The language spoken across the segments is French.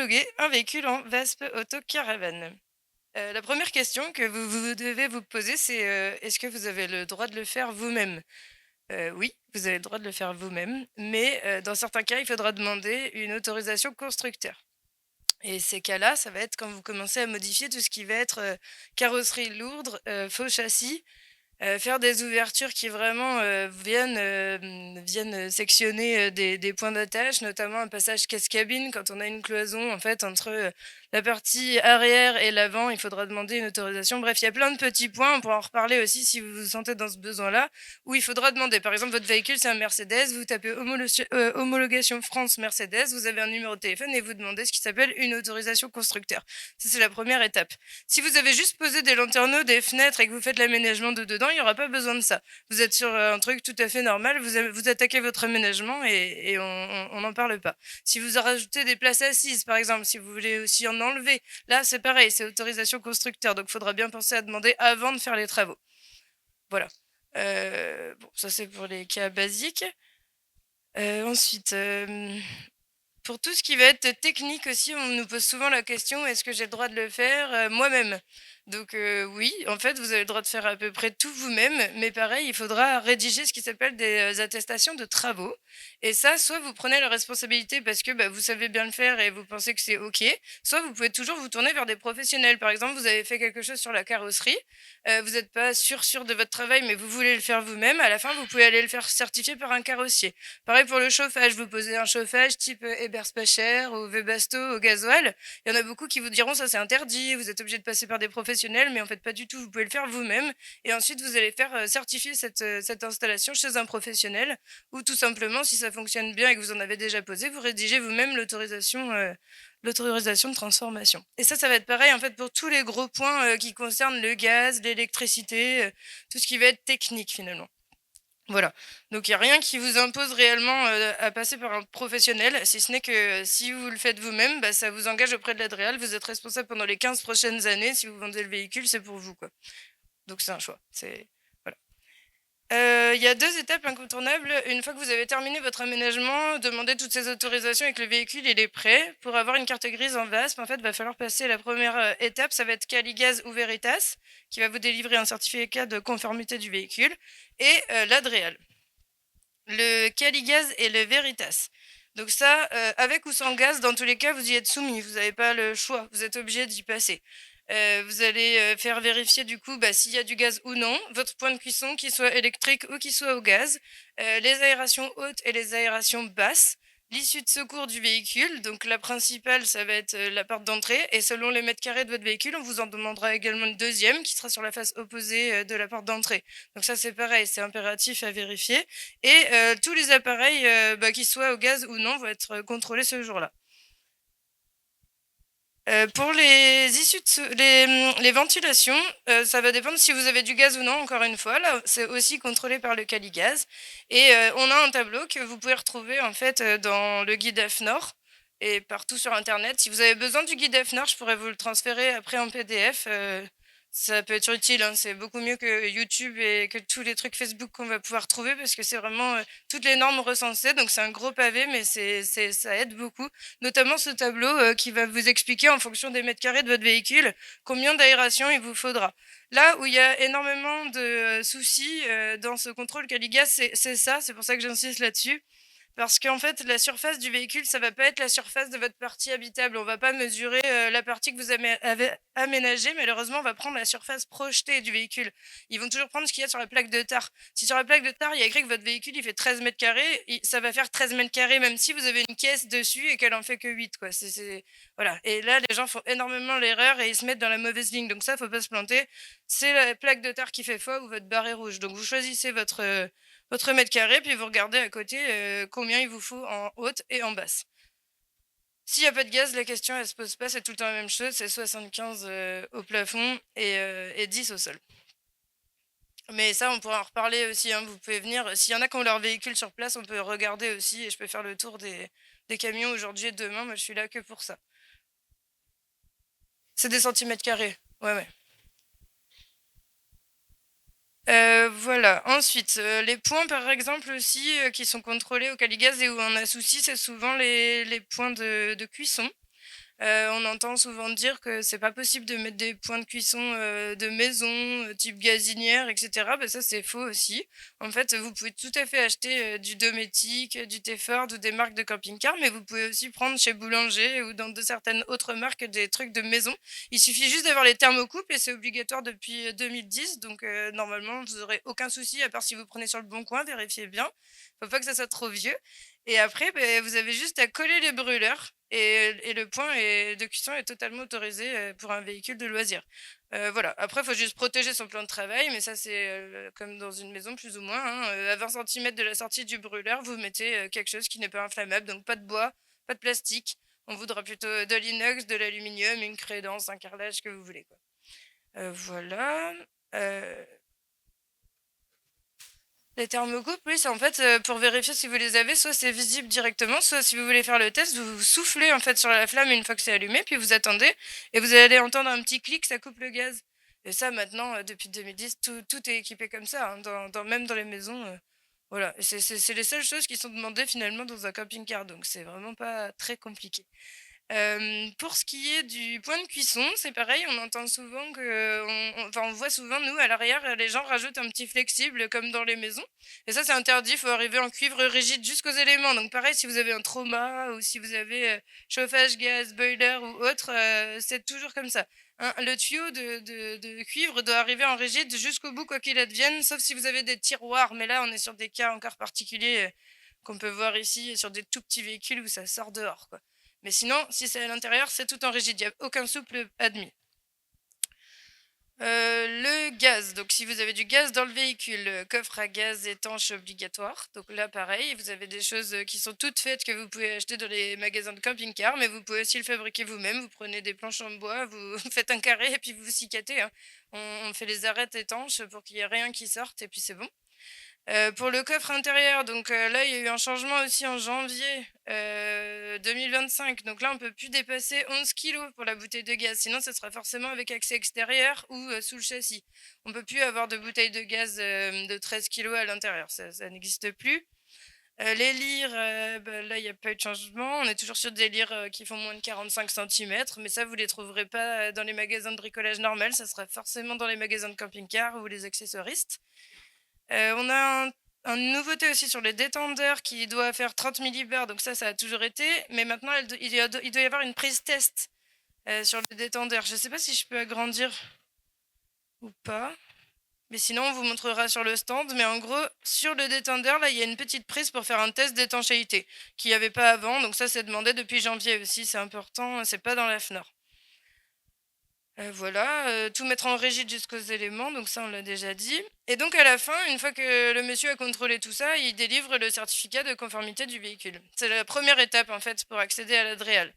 homologuer un véhicule en VASP Autocaravane? La première question que vous devez vous poser, c'est, est-ce que vous avez le droit de le faire vous-même? Oui, vous avez le droit de le faire vous-même, mais dans certains cas, il faudra demander une autorisation constructeur et ces cas-là, ça va être quand vous commencez à modifier tout ce qui va être, carrosserie lourde, faux châssis. Faire des ouvertures qui vraiment, viennent sectionner, des points d'attache, notamment un passage casse-cabine quand on a une cloison en fait entre, la partie arrière et l'avant, il faudra demander une autorisation. Bref, il y a plein de petits points, on pourra en reparler aussi si vous vous sentez dans ce besoin-là, où il faudra demander. Par exemple, votre véhicule, c'est un Mercedes, vous tapez homologation France Mercedes, vous avez un numéro de téléphone et vous demandez ce qui s'appelle une autorisation constructeur. Ça, c'est la première étape. Si vous avez juste posé des lanterneaux, des fenêtres et que vous faites l'aménagement de dedans, il y aura pas besoin de ça. Vous êtes sur, un truc tout à fait normal, vous attaquez votre aménagement et on n'en parle pas. Si vous rajoutez des places assises, par exemple, si vous voulez aussi en enlever, là, c'est pareil, c'est autorisation constructeur, donc il faudra bien penser à demander avant de faire les travaux. Voilà. Bon, ça, c'est pour les cas basiques. Ensuite, pour tout ce qui va être technique aussi, on nous pose souvent la question: «Est-ce que j'ai le droit de le faire, moi-même?» Donc oui, en fait, vous avez le droit de faire à peu près tout vous-même, mais pareil, il faudra rédiger ce qui s'appelle des, attestations de travaux et ça, soit vous prenez la responsabilité parce que, bah, vous savez bien le faire et vous pensez que c'est OK, soit vous pouvez toujours vous tourner vers des professionnels. Par exemple, vous avez fait quelque chose sur la carrosserie, vous n'êtes pas sûr de votre travail, mais vous voulez le faire vous-même. À la fin, vous pouvez aller le faire certifier par un carrossier. Pareil pour le chauffage, vous posez un chauffage type Hébert Spacher ou Webasto au gasoil. Il y en a beaucoup qui vous diront ça c'est interdit, vous êtes obligé de passer par des professionnels, mais en fait pas du tout, vous pouvez le faire vous-même. Et ensuite vous allez faire certifier cette installation chez un professionnel ou tout simplement si ça fonctionne bien et que vous en avez déjà posé, vous rédigez vous-même l'autorisation de transformation. Et ça va être pareil en fait pour tous les gros points qui concernent le gaz, l'électricité, tout ce qui va être technique finalement. Voilà, donc il y a rien qui vous impose réellement, à passer par un professionnel, si ce n'est que si vous le faites vous-même, bah, ça vous engage auprès de l'Adréal. Vous êtes responsable pendant les 15 prochaines années. Si vous vendez le véhicule, c'est pour vous, quoi. Donc c'est un choix, c'est voilà. Il y a 2 étapes incontournables. Une fois que vous avez terminé votre aménagement, demandé toutes ces autorisations et que le véhicule il est prêt, pour avoir une carte grise en VASP, en fait, va falloir passer la première re étape, ça va être Caligaz ou Veritas, qui va vous délivrer un certificat de conformité du véhicule et l'Adréal. Le Caligaz et le Veritas. Donc ça, avec ou sans gaz, dans tous les cas, vous y êtes soumis. Vous n'avez pas le choix. Vous êtes obligé d'y passer. Vous allez faire vérifier du coup bah, s'il y a du gaz ou non, votre point de cuisson, qu'il soit électrique ou qu'il soit au gaz, les aérations hautes et les aérations basses, l'issue de secours du véhicule. Donc la principale, ça va être la porte d'entrée. Et selon les mètres carrés de votre véhicule, on vous en demandera également une deuxième qui sera sur la face opposée de la porte d'entrée. Donc ça, c'est pareil, c'est impératif à vérifier. Et tous les appareils, bah, qu'ils soient au gaz ou non, vont être contrôlés ce jour-là. Pour les issues de les ventilations, ça va dépendre si vous avez du gaz ou non, encore une fois. Là, c'est aussi contrôlé par le Caligaz et on a un tableau que vous pouvez retrouver, en fait, dans le guide AFNOR et partout sur internet. Si vous avez besoin du guide AFNOR, je pourrais vous le transférer après en PDF, ça peut être utile, hein. C'est beaucoup mieux que YouTube et que tous les trucs Facebook qu'on va pouvoir trouver parce que c'est vraiment, toutes les normes recensées donc c'est un gros pavé mais ça aide beaucoup. Notamment ce tableau, qui va vous expliquer en fonction des mètres carrés de votre véhicule, combien d'aération il vous faudra. Là où il y a énormément de, soucis, dans ce contrôle Caligas, c'est ça, c'est pour ça que j'insiste là-dessus. Parce qu'en fait, la surface du véhicule, ça va pas être la surface de votre partie habitable. On va pas mesurer, la partie que vous avez aménagée. Malheureusement, on va prendre la surface projetée du véhicule. Ils vont toujours prendre ce qu'il y a sur la plaque de tar. Si sur la plaque de tar, il y a écrit que votre véhicule, il fait 13 mètres carrés, ça va faire 13 mètres carrés, même si vous avez une caisse dessus et qu'elle en fait que 8, quoi. Voilà. Et là, les gens font énormément l'erreur et ils se mettent dans la mauvaise ligne. Donc ça, faut pas se planter. C'est la plaque de tar qui fait foi ou votre barre est rouge. Donc vous choisissez votre mètre carré, puis vous regardez à côté combien il vous faut en haute et en basse. S'il n'y a pas de gaz, la question elle se pose pas, c'est tout le temps la même chose, c'est 75 au plafond et 10 au sol. Mais ça, on pourra en reparler aussi, hein, vous pouvez venir. S'il y en a qui ont leur véhicule sur place, on peut regarder aussi et je peux faire le tour des camions aujourd'hui et demain. Moi, je suis là que pour ça. C'est des centimètres carrés. Ouais, ouais. Voilà. Ensuite, les points par exemple aussi, qui sont contrôlés au Caligaz et où on a souci, c'est souvent les points de cuisson. On entend souvent dire que c'est pas possible de mettre des points de cuisson, de maison, type gazinière et cetera. Bah, ça, c'est faux aussi. En fait, vous pouvez tout à fait acheter, du Dometic, du Teford ou des marques de camping-car, mais vous pouvez aussi prendre chez Boulanger ou dans de certaines autres marques des trucs de maison. Il suffit juste d'avoir les thermocouples et c'est obligatoire depuis, 2010 donc normalement vous aurez aucun souci à part si vous prenez sur le bon coin, vérifiez bien. Faut pas que ça soit trop vieux et après, beh, vous avez juste à coller les brûleurs et le point de cuisson est totalement autorisé, pour un véhicule de loisir. Voilà, après il faut juste protéger son plan de travail, mais ça c'est, comme dans une maison plus ou moins, hein, à 20 centimètres de la sortie du brûleur, vous mettez, quelque chose qui n'est pas inflammable, donc pas de bois, pas de plastique. On voudra plutôt de l'inox, de l'aluminium, une crédence, un carrelage, ce que vous voulez, quoi. Voilà, heu les thermocouples, oui, c'est en fait, pour vérifier si vous les avez, soit c'est visible directement, soit si vous voulez faire le test, vous soufflez en fait sur la flamme une fois que c'est allumé, puis vous attendez et vous allez entendre un petit clic, ça coupe le gaz. Et ça maintenant, depuis 2010, tout est équipé comme ça, hein, même dans les maisons, voilà. Et c'est les seules choses qui sont demandées finalement dans un camping-car, donc c'est vraiment pas très compliqué. Pour ce qui est du point de cuisson, c'est pareil, on entend souvent on voit souvent, nous, à l'arrière, les gens rajoutent un petit flexible comme dans les maisons et ça, c'est interdit, il faut arriver en cuivre rigide jusqu'aux éléments. Donc pareil, si vous avez un trauma ou si vous avez, chauffage gaz, boiler ou autre, c'est toujours comme ça, hein. Le tuyau de cuivre doit arriver en rigide jusqu'au bout, quoi qu'il advienne, sauf si vous avez des tiroirs, mais là, on est sur des cas encore particuliers, qu'on peut voir ici sur des tout petits véhicules où ça sort dehors, quoi. Mais sinon, si c'est à l'intérieur, c'est tout en rigide, il y a aucun souple admis. Le gaz, donc si vous avez du gaz dans le véhicule, coffre à gaz étanche obligatoire. Donc là, pareil, vous avez des choses, qui sont toutes faites que vous pouvez acheter dans les magasins de camping-car, mais vous pouvez aussi le fabriquer vous-même. Vous prenez des planches en bois, vous faites un carré et puis vous cicatez, hein. On fait les arêtes étanches pour qu'il y ait rien qui sorte et puis c'est bon. Pour le coffre intérieur, donc là, il y a eu un changement aussi en janvier, 2025. Donc là, on peut plus dépasser 11 kilos pour la bouteille de gaz. Sinon, ça sera forcément avec accès extérieur ou, sous le châssis. On peut plus avoir de bouteille de gaz, de 13 kilos à l'intérieur. Ça n'existe plus. Les lyres, bah, là, il y a pas eu de changement. On est toujours sur des lyres, qui font moins de 45 centimètres, mais ça, vous les trouverez pas, dans les magasins de bricolage normal. Ça sera forcément dans les magasins de camping-car ou les accessoristes. On a une nouveauté aussi sur les détendeurs qui doit faire 30 millibars, donc ça a toujours été, mais maintenant il doit y avoir une prise test, sur le détendeur. Je ne sais pas si je peux agrandir ou pas, mais sinon on vous montrera sur le stand. Mais en gros, sur le détendeur, là, il y a une petite prise pour faire un test d'étanchéité, qu'il n'y avait pas avant, donc ça c'est demandé depuis janvier aussi, c'est important, c'est pas dans la FNOR. Voilà, tout mettre en rigide jusqu'aux éléments, donc ça, on l'a déjà dit. Et donc à la fin, une fois que le monsieur a contrôlé tout ça, il délivre le certificat de conformité du véhicule. C'est la première étape, en fait, pour accéder à la DREAL.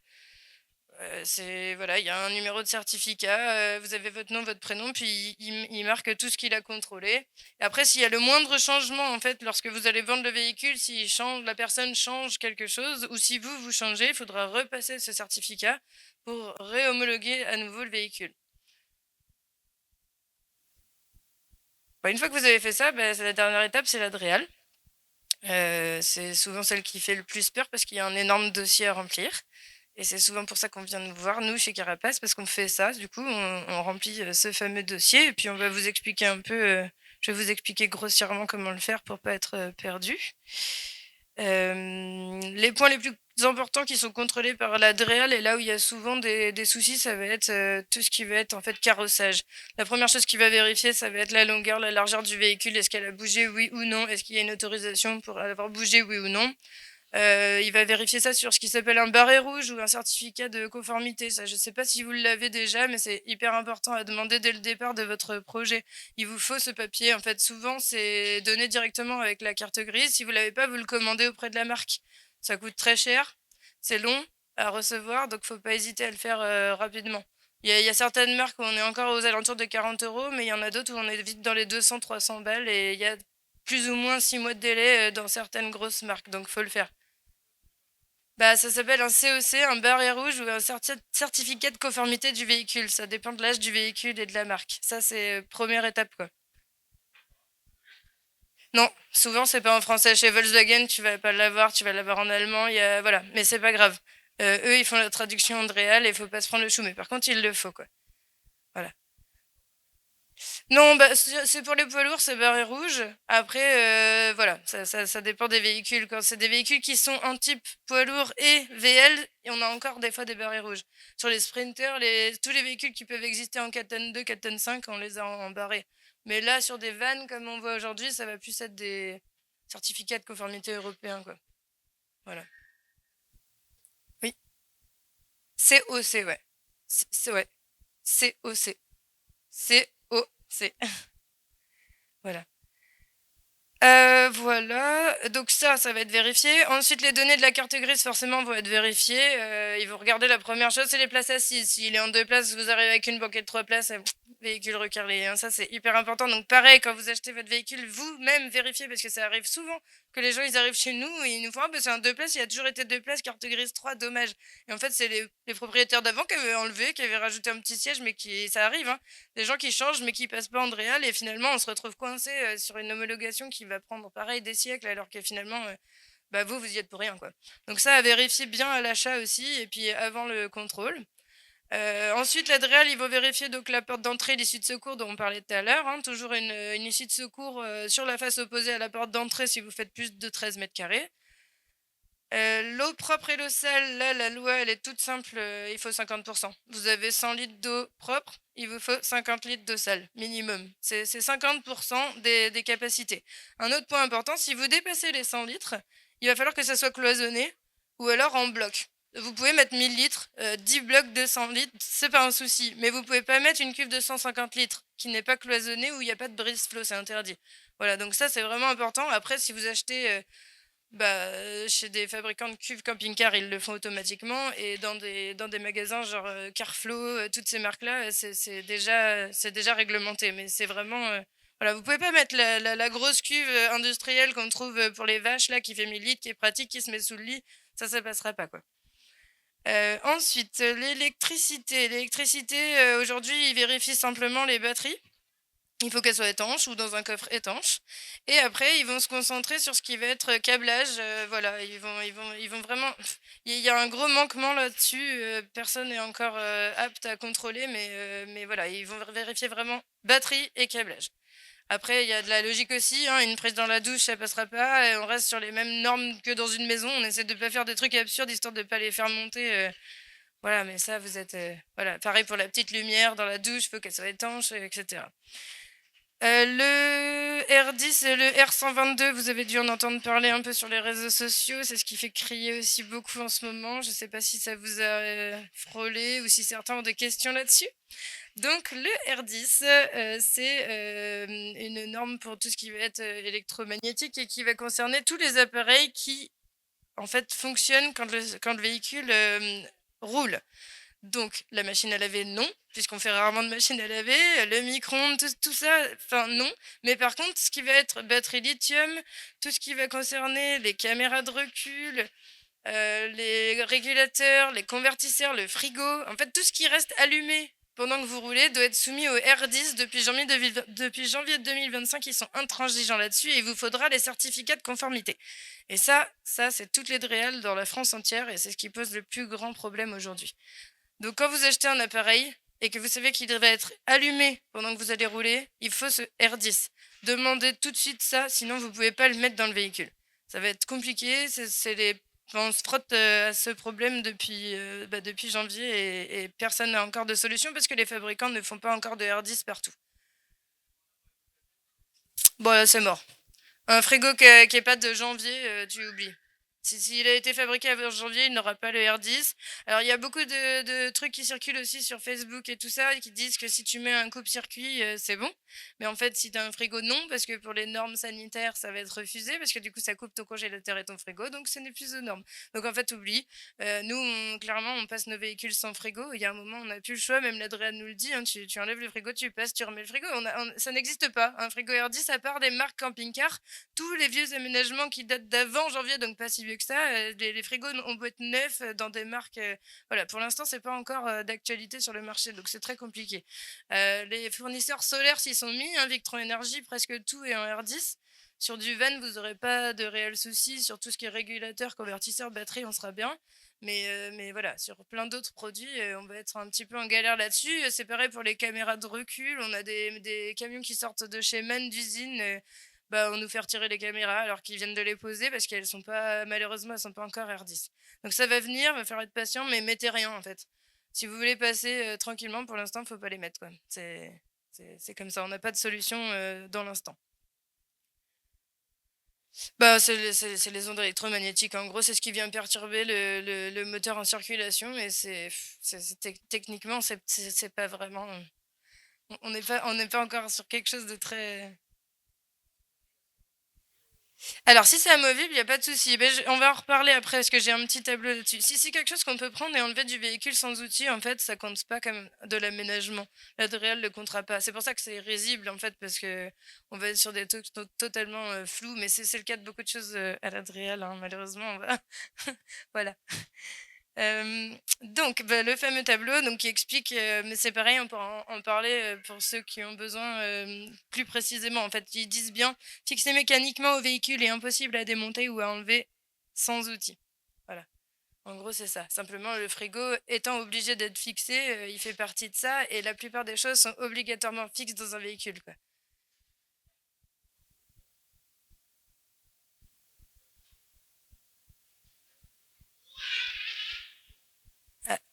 C'est voilà, il y a un numéro de certificat, vous avez votre nom, votre prénom, puis il marque tout ce qu'il a contrôlé. Et après, s'il y a le moindre changement, en fait, lorsque vous allez vendre le véhicule, s'il change la personne change quelque chose ou si vous changez, il faudra repasser ce certificat pour réhomologuer à nouveau le véhicule. Bah, une fois que vous avez fait ça, bah, c'est la dernière étape, c'est la DREAL. C'est souvent celle qui fait le plus peur parce qu'il y a un énorme dossier à remplir. Et c'est souvent pour ça qu'on vient nous voir, nous, chez Carapace, parce qu'on fait ça. Du coup, on remplit ce fameux dossier et puis on va vous expliquer un peu. Je vais vous expliquer grossièrement comment le faire pour pas être perdu. Les points les plus importants qui sont contrôlés par la DREAL et là où il y a souvent des soucis, ça va être tout ce qui va être en fait carrossage. La première chose qu'il va vérifier, ça va être la longueur, la largeur du véhicule. Est-ce qu'elle a bougé, oui ou non? Est-ce qu'il y a une autorisation pour avoir bougé, oui ou non? Il va vérifier ça sur ce qui s'appelle un barret rouge ou un certificat de conformité. Ça, je sais pas si vous l'avez déjà, mais c'est hyper important à demander dès le départ de votre projet. Il vous faut ce papier. En fait, souvent, c'est donné directement avec la carte grise. Si vous l'avez pas, vous le commandez auprès de la marque. Ça coûte très cher, c'est long à recevoir, donc faut pas hésiter à le faire rapidement. Il y a certaines marques où on est encore aux alentours de 40 euros, mais il y en a d'autres où on est vite dans les 200-300 balles et il y a plus ou moins 6 mois de délai dans certaines grosses marques, donc faut le faire. Bah, ça s'appelle un CEC, un barret rouge ou un certificat de conformité du véhicule. Ça dépend de l'âge du véhicule et de la marque. Ça, c'est première étape, quoi. Non, souvent, c'est pas en français. Chez Volkswagen, tu vas pas l'avoir, tu vas l'avoir en allemand. Voilà, mais c'est pas grave. Eux, ils font la traduction de réal et il faut pas se prendre le chou, mais par contre, il le faut, quoi. Voilà. Non, bah, c'est pour les poids lourds, c'est barré rouge. Après, voilà, ça dépend des véhicules. Quand c'est des véhicules qui sont en type poids lourd et VL, et on a encore des fois des barrés rouges. Sur les sprinters, tous les véhicules qui peuvent exister en 4 tonnes 2, 4 tonnes 5, on les a en barré. Mais là, sur des vannes, comme on voit aujourd'hui, ça va plus être des certificats de conformité européens, quoi. Voilà. Oui. COC, ouais. Ouais. COC. COC. Voilà. Voilà, donc ça va être vérifié. Ensuite, les données de la carte grise, forcément, vont être vérifiées. Ils vont regarder la première chose, c'est les places assises. S'il est en 2 places, vous arrivez avec une banquette de 3 places, véhicule recarrelé, hein. Ça, c'est hyper important. Donc pareil, quand vous achetez votre véhicule, vous-même vérifiez, parce que ça arrive souvent que les gens, ils arrivent chez nous et ils nous font: «Ah bah, c'est un 2 places, il a toujours été 2 places, carte grise 3, dommage». Et en fait, c'est les propriétaires d'avant qui avaient enlevé, qui avaient rajouté un petit siège, mais qui ça arrive, hein. Des gens qui changent mais qui passent pas en réal et finalement on se retrouve coincé sur une homologation qui va prendre pareil des siècles alors que finalement bah vous y êtes pour rien, quoi. Donc ça, à vérifier bien à l'achat aussi et puis avant le contrôle. Ensuite, l'aide réal, il va vérifier donc la porte d'entrée, l'issue de secours dont on parlait tout à l'heure, hein. Toujours une issue de secours sur la face opposée à la porte d'entrée si vous faites plus de 13 mètres carrés. L'eau propre et l'eau sale, là, la loi, elle est toute simple, il faut 50%. Vous avez 100 litres d'eau propre, il vous faut 50 litres d'eau sale, minimum. C'est 50% des capacités. Un autre point important, si vous dépassez les 100 litres, il va falloir que ça soit cloisonné ou alors en bloc. Vous pouvez mettre 1000 litres, 10 blocs de 100 litres, c'est pas un souci. Mais vous pouvez pas mettre une cuve de 150 litres qui n'est pas cloisonnée où il n'y a pas de brise-flot, c'est interdit. Voilà, donc ça c'est vraiment important. Après, si vous achetez bah, chez des fabricants de cuves camping-car, ils le font automatiquement et dans des magasins genre, Carflo, toutes ces marques-là, c'est déjà réglementé. Mais c'est vraiment, voilà, vous pouvez pas mettre la grosse cuve, industrielle qu'on trouve, pour les vaches là, qui fait 1000 litres, qui est pratique, qui se met sous le lit. Ça passera pas, quoi. Ensuite, l'électricité. L'électricité, aujourd'hui, ils vérifient simplement les batteries. Il faut qu'elle soit étanche ou dans un coffre étanche. Et après, ils vont se concentrer sur ce qui va être câblage. Voilà, ils vont vraiment. Il y a un gros manquement là-dessus. Personne n'est encore apte à contrôler, mais voilà, ils vont vérifier vraiment batterie et câblage. Après, il y a de la logique aussi, hein. Une prise dans la douche, ça passera pas. Et on reste sur les mêmes normes que dans une maison. On essaie de pas faire des trucs absurdes histoire de pas les faire monter. Voilà, mais ça, vous êtes. Voilà, pareil pour la petite lumière dans la douche, il faut qu'elle soit étanche, etc. Le R10 et le R122, vous avez dû en entendre parler un peu sur les réseaux sociaux. C'est ce qui fait crier aussi beaucoup en ce moment. Je ne sais pas si ça vous a frôlé ou si certains ont des questions là-dessus. Donc le R10, c'est une norme pour tout ce qui va être électromagnétique et qui va concerner tous les appareils qui en fait fonctionnent quand le véhicule roule. Donc, la machine à laver, non, puisqu'on fait rarement de machine à laver. Le micro-ondes, tout ça, enfin, non. Mais par contre, ce qui va être batterie lithium, tout ce qui va concerner les caméras de recul, les régulateurs, les convertisseurs, le frigo, en fait, tout ce qui reste allumé pendant que vous roulez doit être soumis au R10 depuis janvier 2025. Ils sont intransigeants là-dessus et il vous faudra les certificats de conformité. Et ça, c'est toutes les DREAL dans la France entière et c'est ce qui pose le plus grand problème aujourd'hui. Donc quand vous achetez un appareil et que vous savez qu'il va être allumé pendant que vous allez rouler, il faut ce R10. Demandez tout de suite ça, sinon vous ne pouvez pas le mettre dans le véhicule. Ça va être compliqué, on se frotte à ce problème depuis janvier et personne n'a encore de solution parce que les fabricants ne font pas encore de R10 partout. Bon, là, c'est mort. Un frigo qui est pas de janvier, tu oublies. S'il a été fabriqué avant janvier, il n'aura pas le R10. Alors, il y a beaucoup de trucs qui circulent aussi sur Facebook et tout ça, et qui disent que si tu mets un coupe-circuit, c'est bon. Mais en fait, si tu as un frigo, non, parce que pour les normes sanitaires, ça va être refusé, parce que du coup, ça coupe ton congélateur et ton frigo, donc ce n'est plus aux normes. Donc en fait, oublie. Nous, clairement, on passe nos véhicules sans frigo. Il y a un moment, on n'a plus le choix, même l'Adréane nous le dit, hein, tu enlèves le frigo, tu passes, tu remets le frigo. Ça n'existe pas. Un frigo R10, à part des marques camping-car, tous les vieux aménagements qui datent d'avant janvier, donc pas si vieux que ça, les frigos ont beau être neufs dans des marques. Voilà, pour l'instant, c'est pas encore d'actualité sur le marché, donc c'est très compliqué. Les fournisseurs solaires s'y sont mis, hein, Victron Énergie, presque tout est en R10. Sur du van, vous n'aurez pas de réels soucis. Sur tout ce qui est régulateur, convertisseur, batterie, on sera bien. Mais voilà, sur plein d'autres produits, on va être un petit peu en galère là-dessus. C'est pareil pour les caméras de recul. On a des camions qui sortent de chez MAN d'usine, bah, on nous fait retirer les caméras alors qu'ils viennent de les poser parce qu'elles sont pas malheureusement, elles sont pas encore R10. Donc ça va venir, va falloir être patient, mais mettez rien, en fait. Si vous voulez passer, tranquillement, pour l'instant, faut pas les mettre, quoi. C'est comme ça, on n'a pas de solution, dans l'instant. Bah, c'est les ondes électromagnétiques. En gros, c'est ce qui vient perturber le moteur en circulation et techniquement, c'est pas vraiment, on n'est pas encore sur quelque chose de très. Alors, si c'est amovible, il y a pas de souci. Ben, on va en reparler après parce que j'ai un petit tableau là-dessus. Si c'est quelque chose qu'on peut prendre et enlever du véhicule sans outil, en fait, ça compte pas comme de l'aménagement. L'ADREAL le comptera pas. C'est pour ça que c'est risible, en fait, parce que on va être sur des trucs totalement flous, mais c'est le cas de beaucoup de choses à l'ADREAL, hein, malheureusement. Voilà. Donc, bah, le fameux tableau donc, qui explique, mais c'est pareil, on peut en parler pour ceux qui ont besoin plus précisément. En fait, ils disent bien, fixer mécaniquement au véhicule est impossible à démonter ou à enlever sans outil. Voilà. En gros, c'est ça. Simplement, le frigo étant obligé d'être fixé, il fait partie de ça et la plupart des choses sont obligatoirement fixes dans un véhicule, quoi.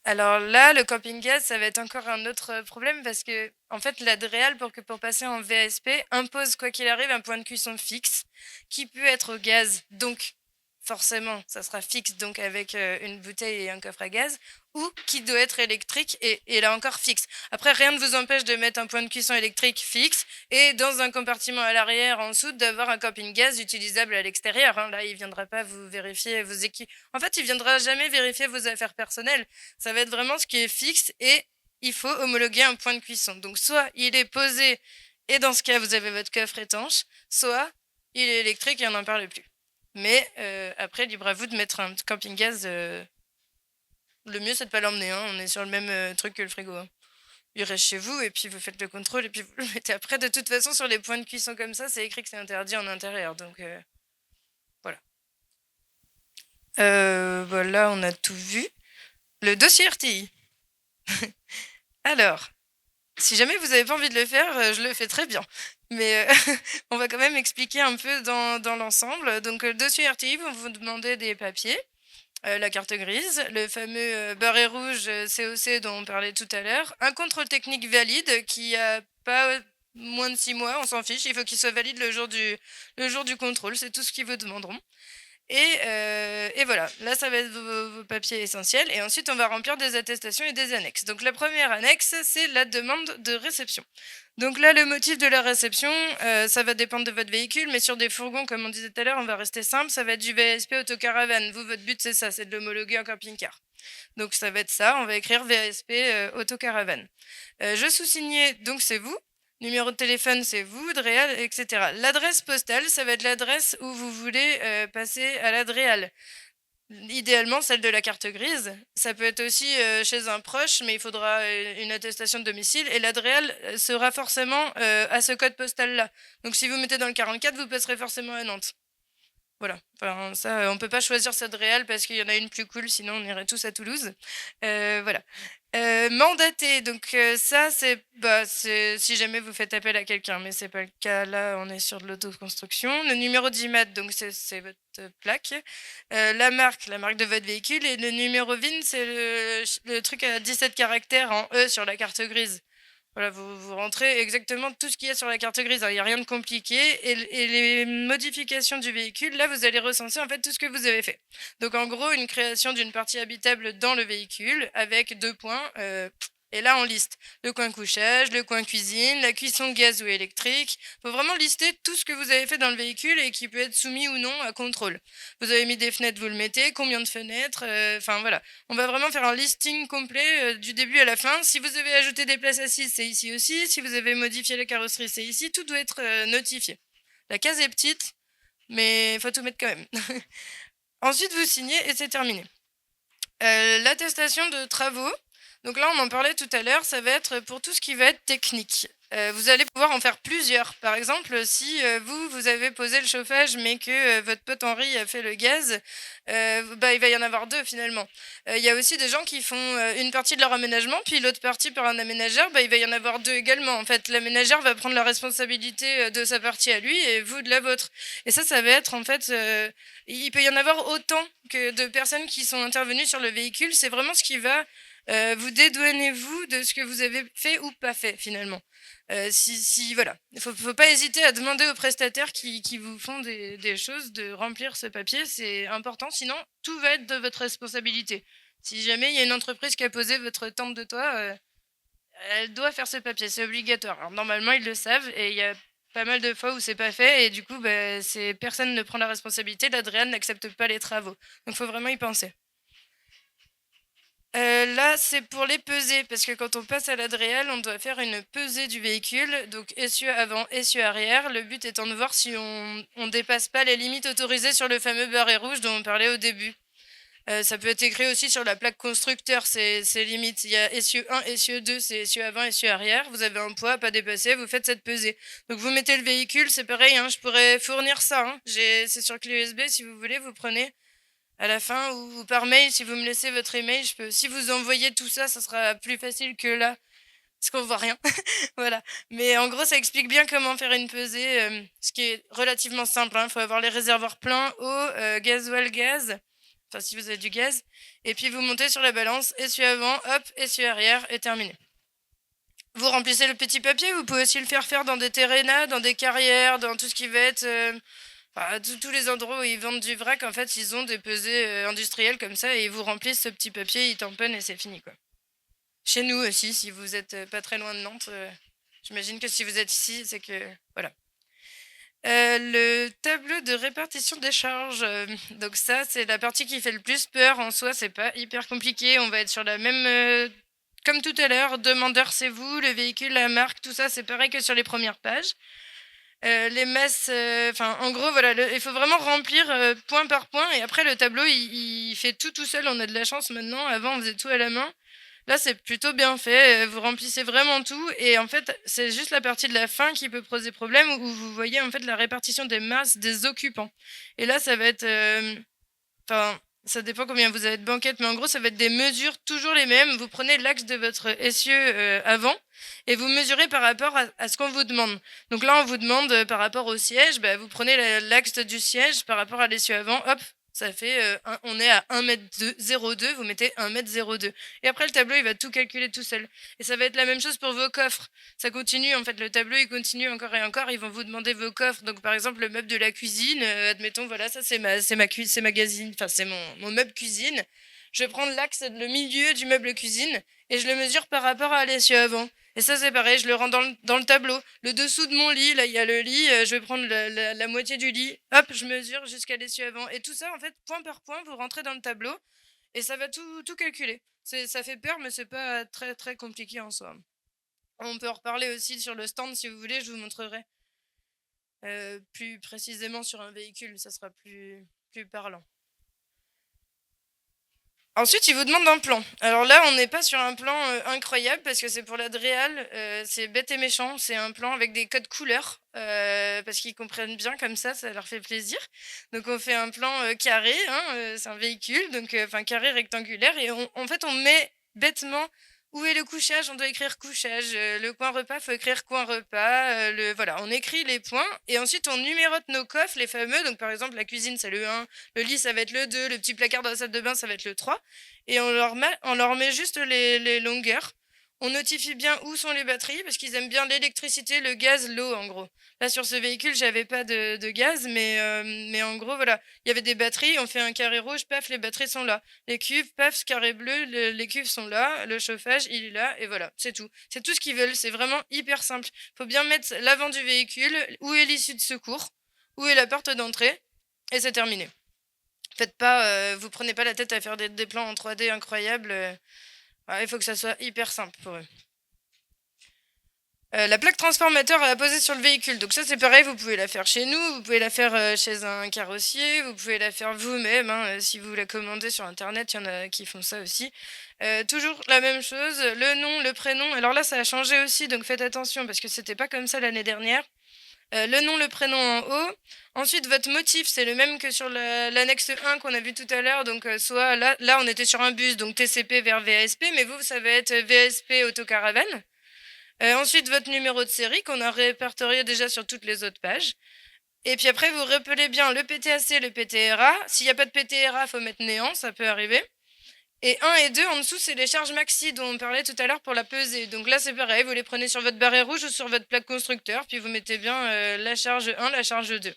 Alors là, le camping-gaz, ça va être encore un autre problème parce que, en fait, l'Adréal, pour passer en VSP, impose, quoi qu'il arrive, un point de cuisson fixe qui peut être au gaz. Donc, forcément, ça sera fixe, donc avec une bouteille et un coffre à gaz, ou qui doit être électrique et là encore fixe. Après, rien ne vous empêche de mettre un point de cuisson électrique fixe et dans un compartiment à l'arrière, en dessous, d'avoir un camping-gaz utilisable à l'extérieur, hein. Là, il viendra pas vous vérifier vos équipes. En fait, il viendra jamais vérifier vos affaires personnelles. Ça va être vraiment ce qui est fixe et il faut homologuer un point de cuisson. Donc soit il est posé et dans ce cas vous avez votre coffre étanche, soit il est électrique et on n'en parle plus. Mais après, libre à vous de mettre un camping-gaz. Le mieux c'est de pas l'emmener, hein. On est sur le même truc que le frigo, hein. Il reste chez vous et puis vous faites le contrôle et puis vous le mettez après. De toute façon, sur les points de cuisson comme ça, c'est écrit que c'est interdit en intérieur. Donc voilà. Voilà, on a tout vu. Le dossier RTI. Alors, si jamais vous n'avez pas envie de le faire, je le fais très bien. Mais on va quand même expliquer un peu dans l'ensemble. Donc, le dossier RTI, vous vous demandez des papiers, la carte grise, le fameux barré rouge COC dont on parlait tout à l'heure, un contrôle technique valide qui a pas moins de 6 mois, on s'en fiche, il faut qu'il soit valide le jour du contrôle, c'est tout ce qu'ils vous demanderont. Et voilà, là ça va être vos papiers essentiels. Et ensuite on va remplir des attestations et des annexes. Donc la première annexe, c'est la demande de réception. Donc là le motif de la réception, ça va dépendre de votre véhicule, mais sur des fourgons, comme on disait tout à l'heure, on va rester simple, ça va être du VASP autocaravane. Vous, votre but c'est ça, c'est de l'homologuer en camping-car. Donc ça va être ça, on va écrire VASP autocaravane. Je sous-signais, donc c'est vous. Numéro de téléphone, c'est vous, Dréal, etc. L'adresse postale, ça va être l'adresse où vous voulez passer à l'Adréal. Idéalement, celle de la carte grise. Ça peut être aussi chez un proche, mais il faudra une attestation de domicile. Et l'Adréal sera forcément à ce code postal-là. Donc si vous mettez dans le 44, vous passerez forcément à Nantes. Voilà, enfin, ça, on peut pas choisir cette réelle parce qu'il y en a une plus cool, sinon on irait tous à Toulouse. Voilà. Mandaté, donc ça, c'est si jamais vous faites appel à quelqu'un, mais c'est pas le cas là, on est sur de l'autoconstruction. Le numéro d'IMAT, donc c'est votre plaque. La marque de votre véhicule, et le numéro VIN, c'est le truc à 17 caractères en E sur la carte grise. Voilà, vous rentrez exactement tout ce qu'il y a sur la carte grise, hein. Il n'y a rien de compliqué. Et les modifications du véhicule, là, vous allez recenser en fait tout ce que vous avez fait. Donc en gros, une création d'une partie habitable dans le véhicule avec 2 points. Et là, on liste le coin couchage, le coin cuisine, la cuisson gaz ou électrique. Il faut vraiment lister tout ce que vous avez fait dans le véhicule et qui peut être soumis ou non à contrôle. Vous avez mis des fenêtres, vous le mettez. Combien de fenêtres? Enfin voilà. On va vraiment faire un listing complet du début à la fin. Si vous avez ajouté des places assises, c'est ici aussi. Si vous avez modifié la carrosserie, c'est ici. Tout doit être notifié. La case est petite, mais il faut tout mettre quand même. Ensuite, vous signez et c'est terminé. L'attestation de travaux. Donc là, on en parlait tout à l'heure, ça va être pour tout ce qui va être technique. Vous allez pouvoir en faire plusieurs. Par exemple, si, vous avez posé le chauffage, mais que, votre pote Henri a fait le gaz, bah, il va y en avoir 2 finalement. Il y a aussi des gens qui font, une partie de leur aménagement, puis l'autre partie par un aménageur, bah, il va y en avoir 2 également. En fait, l'aménageur va prendre la responsabilité, de sa partie à lui et vous de la vôtre. Et ça va être en fait, il peut y en avoir autant que de personnes qui sont intervenues sur le véhicule. C'est vraiment ce qui va, vous dédouaner vous de ce que vous avez fait ou pas fait finalement. Si voilà, il faut pas hésiter à demander aux prestataires qui vous font des choses de remplir ce papier, c'est important, sinon tout va être de votre responsabilité. Si jamais il y a une entreprise qui a posé votre tente de toit, elle doit faire ce papier, c'est obligatoire. Alors normalement, ils le savent et il y a pas mal de fois où c'est pas fait et du coup, c'est personne ne prend la responsabilité, l'Adréal n'accepte pas les travaux. Donc faut vraiment y penser. Là, c'est pour les pesées, parce que quand on passe à l'Adréal, on doit faire une pesée du véhicule, donc essieu avant, essieu arrière. Le but étant de voir si on dépasse pas les limites autorisées sur le fameux barré rouge dont on parlait au début. Ça peut être écrit aussi sur la plaque constructeur, ces limites. Il y a essieu 1, essieu 2, c'est essieu avant, essieu arrière. Vous avez un poids à pas dépasser, vous faites cette pesée. Donc vous mettez le véhicule, c'est pareil, hein, je pourrais fournir ça, hein. C'est sur clé USB, si vous voulez, vous prenez à la fin ou par mail, si vous me laissez votre email, je peux aussi vous envoyer tout ça, ça sera plus facile que là, parce qu'on voit rien. Voilà. Mais en gros, ça explique bien comment faire une pesée, ce qui est relativement simple, hein. Il faut avoir les réservoirs pleins, eau, gasoil, gaz, enfin si vous avez du gaz, et puis vous montez sur la balance, essuie avant, hop, essuie arrière, et terminé. Vous remplissez le petit papier, vous pouvez aussi le faire dans des terrains, dans des carrières, dans tout ce qui va être enfin, tous les endroits où ils vendent du vrac, en fait, ils ont des pesées industrielles comme ça et ils vous remplissent ce petit papier, ils tamponnent et c'est fini, quoi. Chez nous aussi, si vous êtes pas très loin de Nantes, j'imagine que si vous êtes ici, c'est que voilà. Le tableau de répartition des charges, donc ça, c'est la partie qui fait le plus peur. En soi, c'est pas hyper compliqué. On va être sur la même, comme tout à l'heure, demandeur, c'est vous, le véhicule, la marque, tout ça, c'est pareil que sur les premières pages. Les masses, enfin, en gros, voilà, il faut vraiment remplir point par point. Et après, le tableau, il fait tout seul. On a de la chance maintenant. Avant, on faisait tout à la main. Là, c'est plutôt bien fait. Vous remplissez vraiment tout. Et en fait, c'est juste la partie de la fin qui peut poser problème où vous voyez en fait la répartition des masses des occupants. Et là, ça va être, enfin, ça dépend combien vous avez de banquettes, mais en gros, ça va être des mesures toujours les mêmes. Vous prenez l'axe de votre essieu avant et vous mesurez par rapport à ce qu'on vous demande. Donc là, on vous demande par rapport au siège, bah, vous prenez l'axe du siège par rapport à l'essieu avant, hop, ça fait, on est à 1,02 m, vous mettez 1,02 m. Et après, le tableau, il va tout calculer tout seul. Et ça va être la même chose pour vos coffres. Ça continue, en fait, le tableau, il continue encore et encore. Ils vont vous demander vos coffres. Donc, par exemple, le meuble de la cuisine, admettons, voilà, ça, c'est ma cuisine, enfin, c'est mon meuble cuisine. Je vais prendre l'axe, le milieu du meuble cuisine, et je le mesure par rapport à l'essieu avant. Et ça, c'est pareil, je le rends dans le tableau. Le dessous de mon lit, là, il y a le lit, je vais prendre la moitié du lit, hop, je mesure jusqu'à l'essieu avant. Et tout ça, en fait, point par point, vous rentrez dans le tableau, et ça va tout calculer. Ça fait peur, mais c'est pas très, très compliqué en soi. On peut en reparler aussi sur le stand si vous voulez, je vous montrerai plus précisément sur un véhicule, ça sera plus parlant. Ensuite, il vous demande un plan. Alors là, on n'est pas sur un plan incroyable parce que c'est pour l'Adréal, c'est bête et méchant. C'est un plan avec des codes couleurs parce qu'ils comprennent bien comme ça leur fait plaisir. Donc on fait un plan carré, hein, c'est un véhicule, donc enfin carré rectangulaire et en fait on met bêtement où est le couchage, on doit écrire couchage. Le coin repas, faut écrire coin repas. Voilà, on écrit les points et ensuite on numérote nos coffres, les fameux. Donc par exemple la cuisine c'est le 1, le lit ça va être le 2, le petit placard dans la salle de bain ça va être le 3. Et on leur met juste les longueurs. On notifie bien où sont les batteries parce qu'ils aiment bien l'électricité, le gaz, l'eau en gros. Là sur ce véhicule j'avais pas de gaz mais en gros voilà, il y avait des batteries, on fait un carré rouge, paf les batteries sont là. Les cuves, paf ce carré bleu, les cuves sont là, le chauffage il est là et voilà, c'est tout. C'est tout ce qu'ils veulent, c'est vraiment hyper simple. Faut bien mettre l'avant du véhicule, où est l'issue de secours, où est la porte d'entrée et c'est terminé. Faites pas, vous prenez pas la tête à faire des plans en 3D incroyables. Il faut que ça soit hyper simple pour eux. La plaque transformateur à poser sur le véhicule. Donc ça, c'est pareil, vous pouvez la faire chez nous, vous pouvez la faire chez un carrossier, vous pouvez la faire vous-même, hein, si vous la commandez sur internet, il y en a qui font ça aussi. Toujours la même chose, le nom, le prénom. Alors là, ça a changé aussi, donc faites attention parce que c'était pas comme ça l'année dernière. Le nom, le prénom en haut. Ensuite, votre motif, c'est le même que sur l'annexe 1 qu'on a vu tout à l'heure. Donc, soit là, on était sur un bus, donc TCP vers VASP, mais vous, ça va être VASP autocaravane. Ensuite, votre numéro de série qu'on a répertorié déjà sur toutes les autres pages. Et puis après, vous rappelez bien le PTAC, le PTRA. S'il n'y a pas de PTRA, faut mettre néant, ça peut arriver. Et 1 et 2, en dessous, c'est les charges maxi dont on parlait tout à l'heure pour la pesée. Donc là, c'est pareil, vous les prenez sur votre barret rouge ou sur votre plaque constructeur, puis vous mettez bien la charge 1, la charge 2.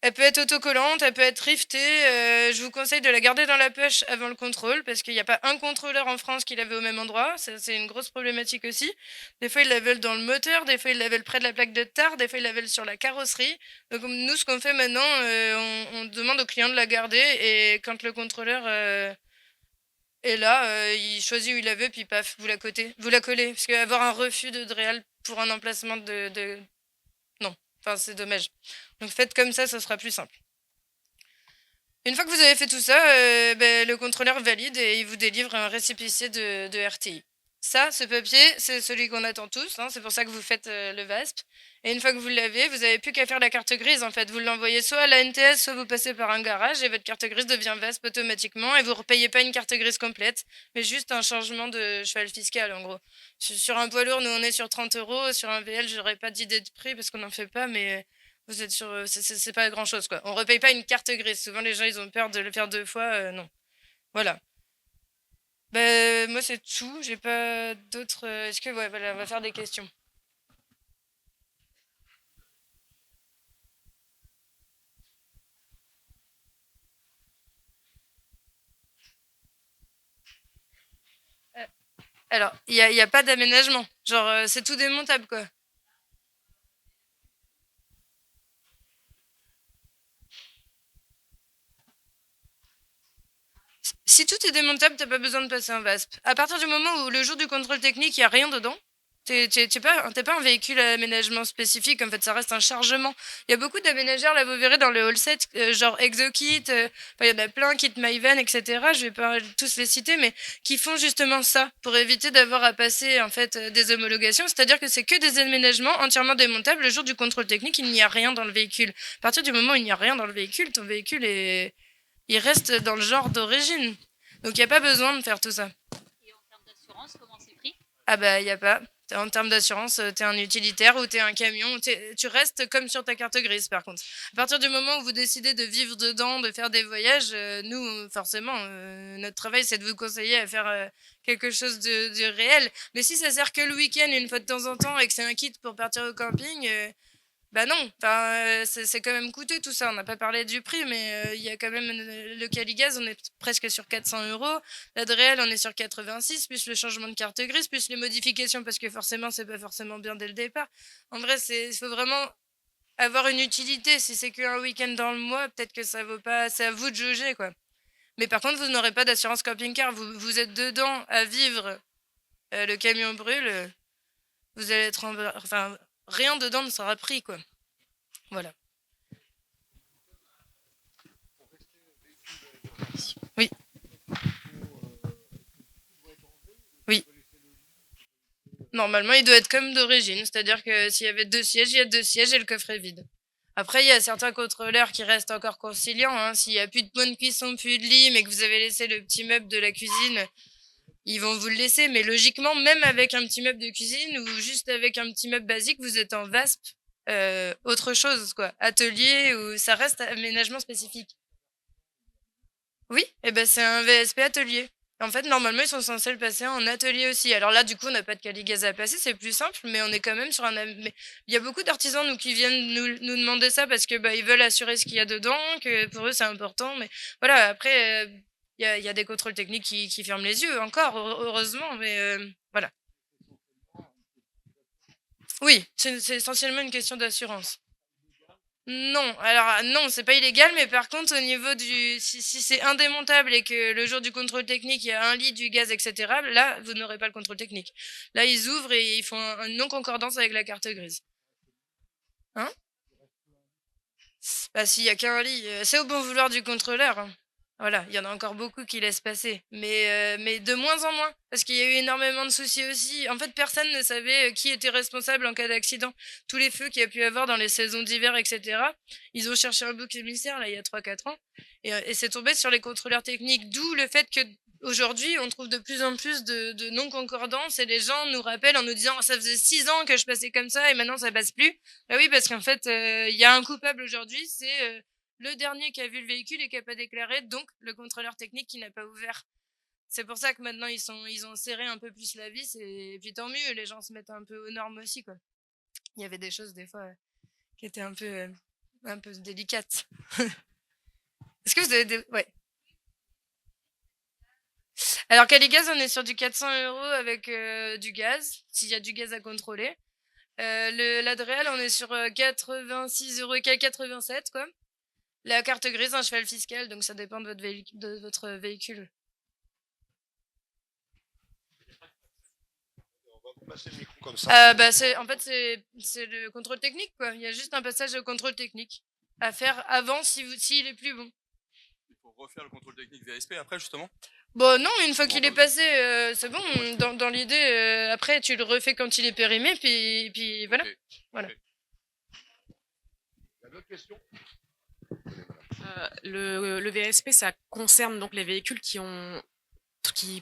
Elle peut être autocollante, elle peut être rivetée. Je vous conseille de la garder dans la poche avant le contrôle parce qu'il n'y a pas un contrôleur en France qui l'avait au même endroit. Ça, c'est une grosse problématique aussi. Des fois, ils la veulent dans le moteur, des fois, ils la veulent près de la plaque de tar, des fois, ils la veulent sur la carrosserie. Donc, nous, ce qu'on fait maintenant, on demande au client de la garder et quand le contrôleur est là, il choisit où il la veut, puis paf, vous la collez. Parce qu'avoir un refus de DREAL pour un emplacement non, enfin, c'est dommage. Donc, faites comme ça sera plus simple. Une fois que vous avez fait tout ça, le contrôleur valide et il vous délivre un récépissé de RTI. Ça, ce papier, c'est celui qu'on attend tous, hein, c'est pour ça que vous faites le VASP. Et une fois que vous l'avez, vous n'avez plus qu'à faire la carte grise en fait. Vous l'envoyez soit à la NTS, soit vous passez par un garage et votre carte grise devient VASP automatiquement et vous ne repayez pas une carte grise complète, mais juste un changement de cheval fiscal en gros. Sur un poids lourd, nous on est sur 30 euros, sur un VL, j'aurais pas d'idée de prix parce qu'on n'en fait pas, mais vous êtes sur, c'est pas grand chose quoi. On repaye pas une carte grise. Souvent les gens ils ont peur de le faire deux fois. Non. Voilà. Moi c'est tout. J'ai pas d'autres. Est-ce que ouais voilà, on va faire des questions. Euh, Alors y a pas d'aménagement. Genre c'est tout démontable quoi. Si tout est démontable, t'as pas besoin de passer un VASP. À partir du moment où le jour du contrôle technique, il y a rien dedans, t'es pas un véhicule à aménagement spécifique, en fait, ça reste un chargement. Il y a beaucoup d'aménageurs, là, vous verrez dans le hall set, genre ExoKit, enfin, il y en a plein, Kit MyVan, etc. Je vais pas tous les citer, mais qui font justement ça, pour éviter d'avoir à passer, en fait, des homologations. C'est-à-dire que c'est que des aménagements entièrement démontables. Le jour du contrôle technique, il n'y a rien dans le véhicule. À partir du moment où il n'y a rien dans le véhicule, ton véhicule il reste dans le genre d'origine. Donc il n'y a pas besoin de faire tout ça. Et en termes d'assurance, comment c'est pris? Ah bah il n'y a pas. En termes d'assurance, t'es un utilitaire ou t'es un camion, tu restes comme sur ta carte grise par contre. À partir du moment où vous décidez de vivre dedans, de faire des voyages, nous forcément, notre travail c'est de vous conseiller à faire quelque chose de réel. Mais si ça sert que le week-end une fois de temps en temps et que c'est un kit pour partir au camping, bah non, enfin, c'est quand même coûteux tout ça. On n'a pas parlé du prix, mais il y a quand même le Caligaz, on est presque sur 400 euros. L'Adréal, on est sur 86, plus le changement de carte grise, plus les modifications, parce que forcément, c'est pas forcément bien dès le départ. En vrai, il faut vraiment avoir une utilité. Si c'est qu'un week-end dans le mois, peut-être que ça vaut pas. C'est à vous de juger, quoi. Mais par contre, vous n'aurez pas d'assurance camping-car. Vous êtes dedans à vivre. Le camion brûle. Vous allez être enfin, rien dedans ne sera pris, quoi. Voilà. Oui, oui. Normalement, il doit être comme d'origine, c'est-à-dire que s'il y avait deux sièges, il y a deux sièges et le coffre est vide. Après, il y a certains contrôleurs qui restent encore conciliants, hein. S'il y a plus de point de cuisson, plus de lit, mais que vous avez laissé le petit meuble de la cuisine, ils vont vous le laisser. Mais logiquement, même avec un petit meuble de cuisine ou juste avec un petit meuble basique, vous êtes en VASP, autre chose, quoi. Atelier ou ça reste aménagement spécifique. Oui, et ben c'est un VSP atelier. En fait, normalement, ils sont censés le passer en atelier aussi. Alors là, du coup, on n'a pas de caligaz à passer, c'est plus simple, mais on est quand même sur mais il y a beaucoup d'artisans nous qui viennent nous demander ça parce que bah ils veulent assurer ce qu'il y a dedans, que pour eux c'est important. Mais voilà, après, il y a des contrôles techniques qui ferment les yeux encore, heureusement, mais voilà. Oui, c'est essentiellement une question d'assurance. Non, alors non, c'est pas illégal, mais par contre, au niveau si c'est indémontable et que le jour du contrôle technique, il y a un litre, du gaz, etc., là, vous n'aurez pas le contrôle technique. Là, ils ouvrent et ils font une non-concordance avec la carte grise. Hein? Bah, s'il y a qu'un lit, c'est au bon vouloir du contrôleur, hein. Voilà, il y en a encore beaucoup qui laissent passer, mais de moins en moins, parce qu'il y a eu énormément de soucis aussi. En fait, personne ne savait, qui était responsable en cas d'accident. Tous les feux qu'il y a pu avoir dans les saisons d'hiver, etc., ils ont cherché un bouc émissaire, là, il y a 3 4 ans, et c'est tombé sur les contrôleurs techniques, d'où le fait que aujourd'hui, on trouve de plus en plus de non-concordance et les gens nous rappellent en nous disant: «Ça faisait 6 ans que je passais comme ça et maintenant ça passe plus». Bah oui, parce qu'en fait, il y a un coupable aujourd'hui, c'est, le dernier qui a vu le véhicule et qui a pas déclaré, donc le contrôleur technique qui n'a pas ouvert. C'est pour ça que maintenant ils ont serré un peu plus la vis et puis tant mieux, les gens se mettent un peu aux normes aussi, quoi. Il y avait des choses des fois, qui étaient un peu délicates. Est-ce que vous avez des ouais. Alors Caligaz, on est sur du 400 € avec, du gaz, s'il y a du gaz à contrôler. Le l'Adréal, on est sur, 86 € et quelques, 87 quoi. La carte grise, un cheval fiscal, donc ça dépend de votre véhicule. On va vous passer le micro comme ça. Bah, en fait, c'est le contrôle technique, quoi. Il y a juste un passage au contrôle technique à faire avant s'il est plus bon. Il faut refaire le contrôle technique VSP après, justement. Bon, non, une fois Bon, qu'il bah, est passé, c'est bon. Dans l'idée, après, tu le refais quand il est périmé, puis voilà. ok. Voilà. Ok. Il y a d'autres questions? Le VSP, ça concerne donc les véhicules qui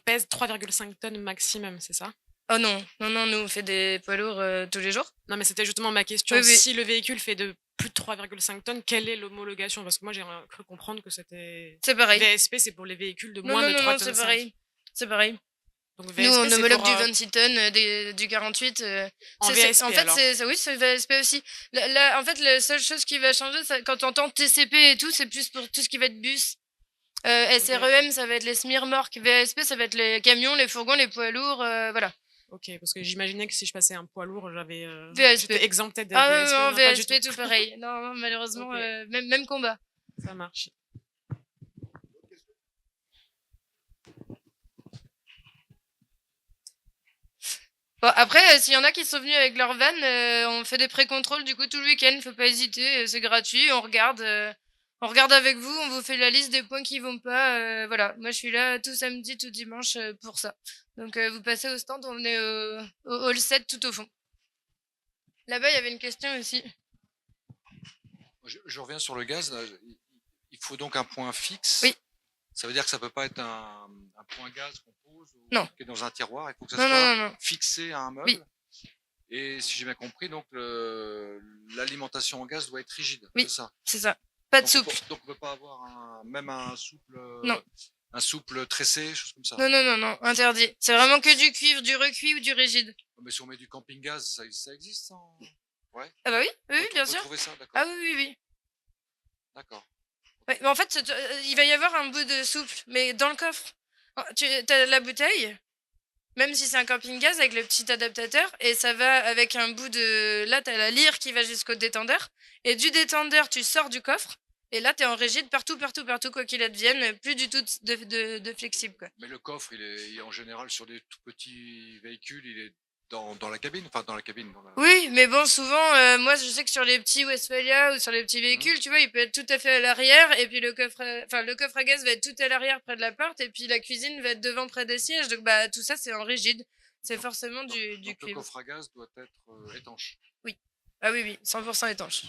pèsent 3,5 tonnes maximum, c'est ça? Oh non, non, non, nous, on fait des poids lourds tous les jours. Non, mais c'était justement ma question. Oui, oui. Si le véhicule fait de plus de 3,5 tonnes, quelle est l'homologation? Parce que moi, j'ai cru comprendre que c'était... C'est pareil. VSP, c'est pour les véhicules de Non, moins non, de non, 3 non, tonnes c'est 5. pareil. C'est pareil. Donc Nous, VSP, on c'est homologue pour, du 26 tonnes, du 48. en En VSP, fait, alors. oui, c'est VSP aussi. En fait, la seule chose qui va changer, quand on entend TCP et tout, c'est plus pour tout ce qui va être bus. SREM, ça va être les SMIR-MORC. VSP, ça va être les camions, les fourgons, les poids lourds, voilà. Ok, parce que j'imaginais que si je passais un poids lourd, VSP. j'étais exemptée de Ah VSP. non, non, Non, pas du VSP, tout. tout pareil. Non, non, malheureusement, Ok. Même combat. Ça marche. Bon, après, s'il y en a qui sont venus avec leur van, on fait des pré-contrôles du coup tout le week-end, faut pas hésiter, c'est gratuit, on regarde avec vous, on vous fait la liste des points qui vont pas, voilà. Moi, je suis là tout samedi, tout dimanche pour ça. Donc, vous passez au stand, on est au hall 7 tout au fond. Là-bas, il y avait une question aussi. Je reviens sur le gaz. Là. Il faut donc un point fixe. Oui. Ça veut dire que ça peut pas être un point gaz qu'on pose ou Non. qui est dans un tiroir. Il faut que ça Non, soit non, non, non. fixé à un meuble. Oui. Et si j'ai bien compris, donc l'alimentation en gaz doit être rigide. Oui. C'est ça. C'est ça. Pas de Donc, souple. donc on peut pas avoir même un souple. Non. Un souple tressé, chose comme ça. Non, non, non, non, interdit. C'est vraiment que du cuivre, du recuit ou du rigide. Mais si on met du camping gaz, ça existe ça Ouais. Ah bah oui, oui, oui, On bien peut sûr. trouver ça, d'accord. Ah oui, oui, oui. D'accord. Ouais, mais en fait, il va y avoir un bout de souple, mais dans le coffre. Tu as la bouteille, même si c'est un camping-gaz avec le petit adaptateur, et ça va avec un bout de... Là, tu as la lyre qui va jusqu'au détendeur, et du détendeur, tu sors du coffre, et là, tu es en rigide partout, partout, partout, quoi qu'il advienne, plus du tout de flexible, quoi. Mais le coffre, il est en général sur des tout petits véhicules, il est dans la cabine, enfin dans la cabine. Oui, mais bon, souvent, moi, je sais que sur les petits Westphalia ou sur les petits véhicules, tu vois, il peut être tout à fait à l'arrière, et puis le coffre à gaz va être tout à l'arrière près de la porte, et puis la cuisine va être devant près des sièges. Donc, bah, tout ça, c'est en rigide. C'est forcément du Donc le cuivre. coffre à gaz doit être étanche. Ah oui, oui, 100% étanche.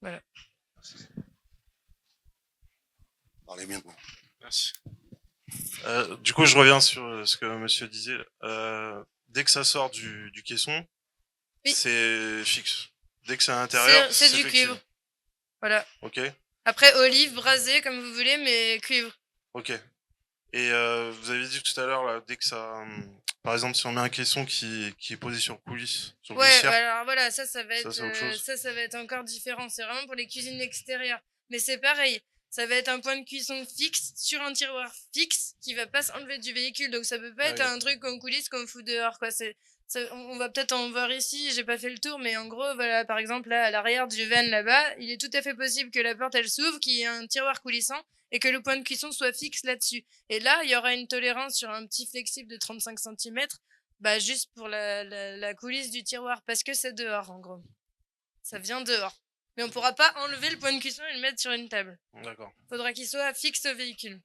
Voilà. Parlez bien de moi. Merci. Du coup, je reviens sur ce que monsieur disait. Dès que ça sort du caisson, Oui. c'est fixe. Dès que c'est à l'intérieur, C'est du flexible. cuivre. Voilà. Ok, Après, olive, brasé, comme vous voulez, mais cuivre. ok. Et vous avez dit tout à l'heure, là, dès que ça... par exemple, si on met un caisson qui est posé sur coulisse, sur Ouais, glissière, alors voilà, ça va Ça, être, c'est autre chose. ça va être encore différent. C'est vraiment pour les cuisines extérieures. Mais c'est pareil. ça va être un point de cuisson fixe sur un tiroir fixe qui va pas s'enlever du véhicule. Donc ça peut pas être un truc en coulisses qu'on fout dehors, quoi. On va peut-être en voir ici, j'ai pas fait le tour, mais en gros, voilà, par exemple, là, à l'arrière du van là-bas, il est tout à fait possible que la porte elle s'ouvre, qu'il y ait un tiroir coulissant et que le point de cuisson soit fixe là-dessus. Et là, il y aura une tolérance sur un petit flexible de 35 centimètres, bah, juste pour la coulisse du tiroir, parce que c'est dehors, en gros. Ça vient dehors. Mais on pourra pas enlever le point de cuisson et le mettre sur une table. D'accord. Faudra qu'il soit fixe au véhicule.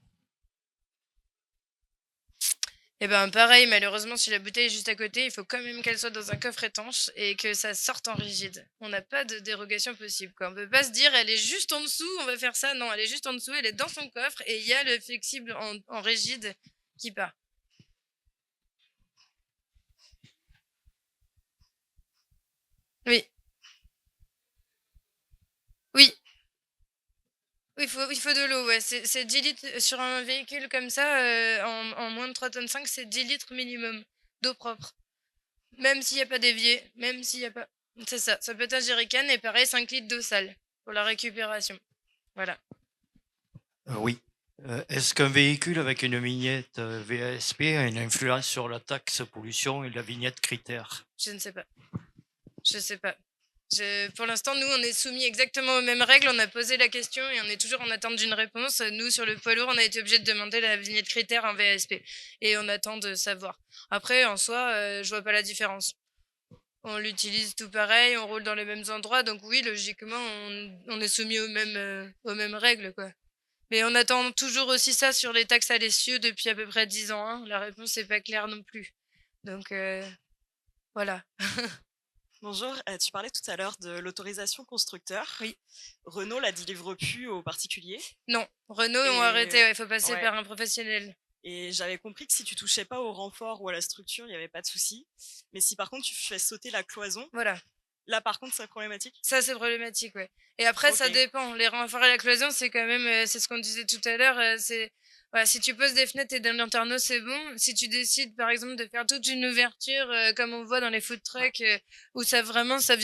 Et ben pareil, malheureusement, si la bouteille est juste à côté, il faut quand même qu'elle soit dans un coffre étanche et que ça sorte en rigide. On n'a pas de dérogation possible, quoi. On peut pas se dire, elle est juste en dessous, on va faire ça. Non, elle est juste en dessous, elle est dans son coffre et il y a le flexible en rigide qui part. Oui. Oui. Oui, il faut de l'eau, ouais. C'est 10 litres sur un véhicule comme ça, en moins de 3,5 tonnes, c'est 10 litres minimum d'eau propre. Même s'il n'y a pas d'évier, même s'il n'y a pas. C'est ça, ça peut être un jerrycan et pareil 5 litres d'eau sale pour la récupération. Voilà. Oui. Est-ce qu'un véhicule avec une vignette VASP a une influence sur la taxe pollution et la vignette critère? Je ne sais pas. Je sais pas. Pour l'instant, nous, on est soumis exactement aux mêmes règles. On a posé la question et on est toujours en attente d'une réponse. Nous, sur le poids lourd, on a été obligé de demander la vignette critère en VASP. Et on attend de savoir. Après, en soi, je vois pas la différence. On l'utilise tout pareil, on roule dans les mêmes endroits. Donc oui, logiquement, on est soumis aux mêmes règles, quoi. Mais on attend toujours aussi ça sur les taxes à l'essieu depuis à peu près 10 ans. Hein. La réponse n'est pas claire non plus. Donc, voilà. Bonjour, tu parlais tout à l'heure de l'autorisation constructeur. Oui. Renault la délivre plus aux particuliers. Non, Renault ont arrêté, il faut passer par un professionnel. Et j'avais compris que si tu touchais pas au renfort ou à la structure, il n'y avait pas de souci. Mais si par contre tu fais sauter la cloison, voilà. Là par contre c'est problématique. Ça c'est problématique, ouais. Et après ça dépend. Les renforts et la cloison, c'est quand même, c'est ce qu'on disait tout à l'heure, voilà, si tu poses des fenêtres et des lanterneaux, c'est bon. Si tu décides, par exemple, de faire toute une ouverture, comme on voit dans les food trucks, où ça vient ça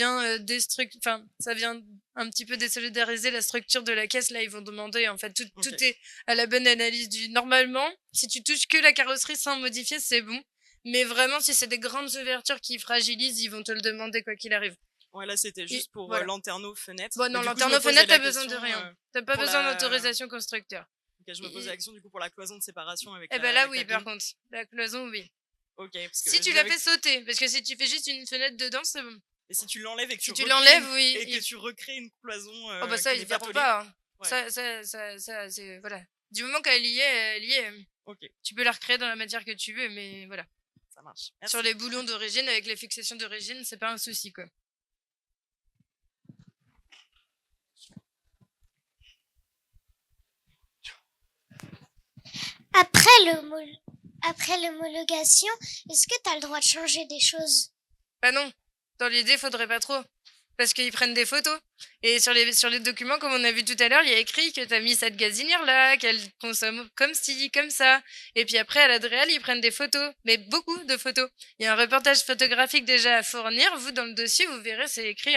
vient un petit peu désolidariser la structure de la caisse, là, ils vont demander, en fait, tout est à la bonne analyse normalement, si tu touches que la carrosserie sans modifier, c'est bon. Mais vraiment, si c'est des grandes ouvertures qui fragilisent, ils vont te le demander, quoi qu'il arrive. Ouais, là, c'était juste pour lanterneau, fenêtre. Bon, non, lanterneau, fenêtre, t'as besoin de rien. T'as pas besoin d'autorisation constructeur. Je me posais la question du coup pour la cloison de séparation avec là oui, par contre, la cloison oui. Ok. Parce que si tu la fais sauter, parce que si tu fais juste une fenêtre dedans, c'est bon. Et si tu l'enlèves et que oui, et que tu recrées une cloison, oh bah ça ils verront pas. Hein. Ouais. Ça c'est voilà. Du moment qu'elle y est, elle y est. Ok. Tu peux la recréer dans la matière que tu veux, mais voilà. Ça marche. Merci. Sur les boulons d'origine avec les fixations d'origine, c'est pas un souci quoi. Après l'homologation, est-ce que tu as le droit de changer des choses? Bah non, dans l'idée, faudrait pas trop. Parce qu'ils prennent des photos. Et sur les documents, comme on a vu tout à l'heure, il y a écrit que tu as mis cette gazinière-là, qu'elle consomme comme ci, comme ça. Et puis après, à l'Adréal, ils prennent des photos. Mais beaucoup de photos. Il y a un reportage photographique déjà à fournir. Vous, dans le dossier, vous verrez, c'est écrit.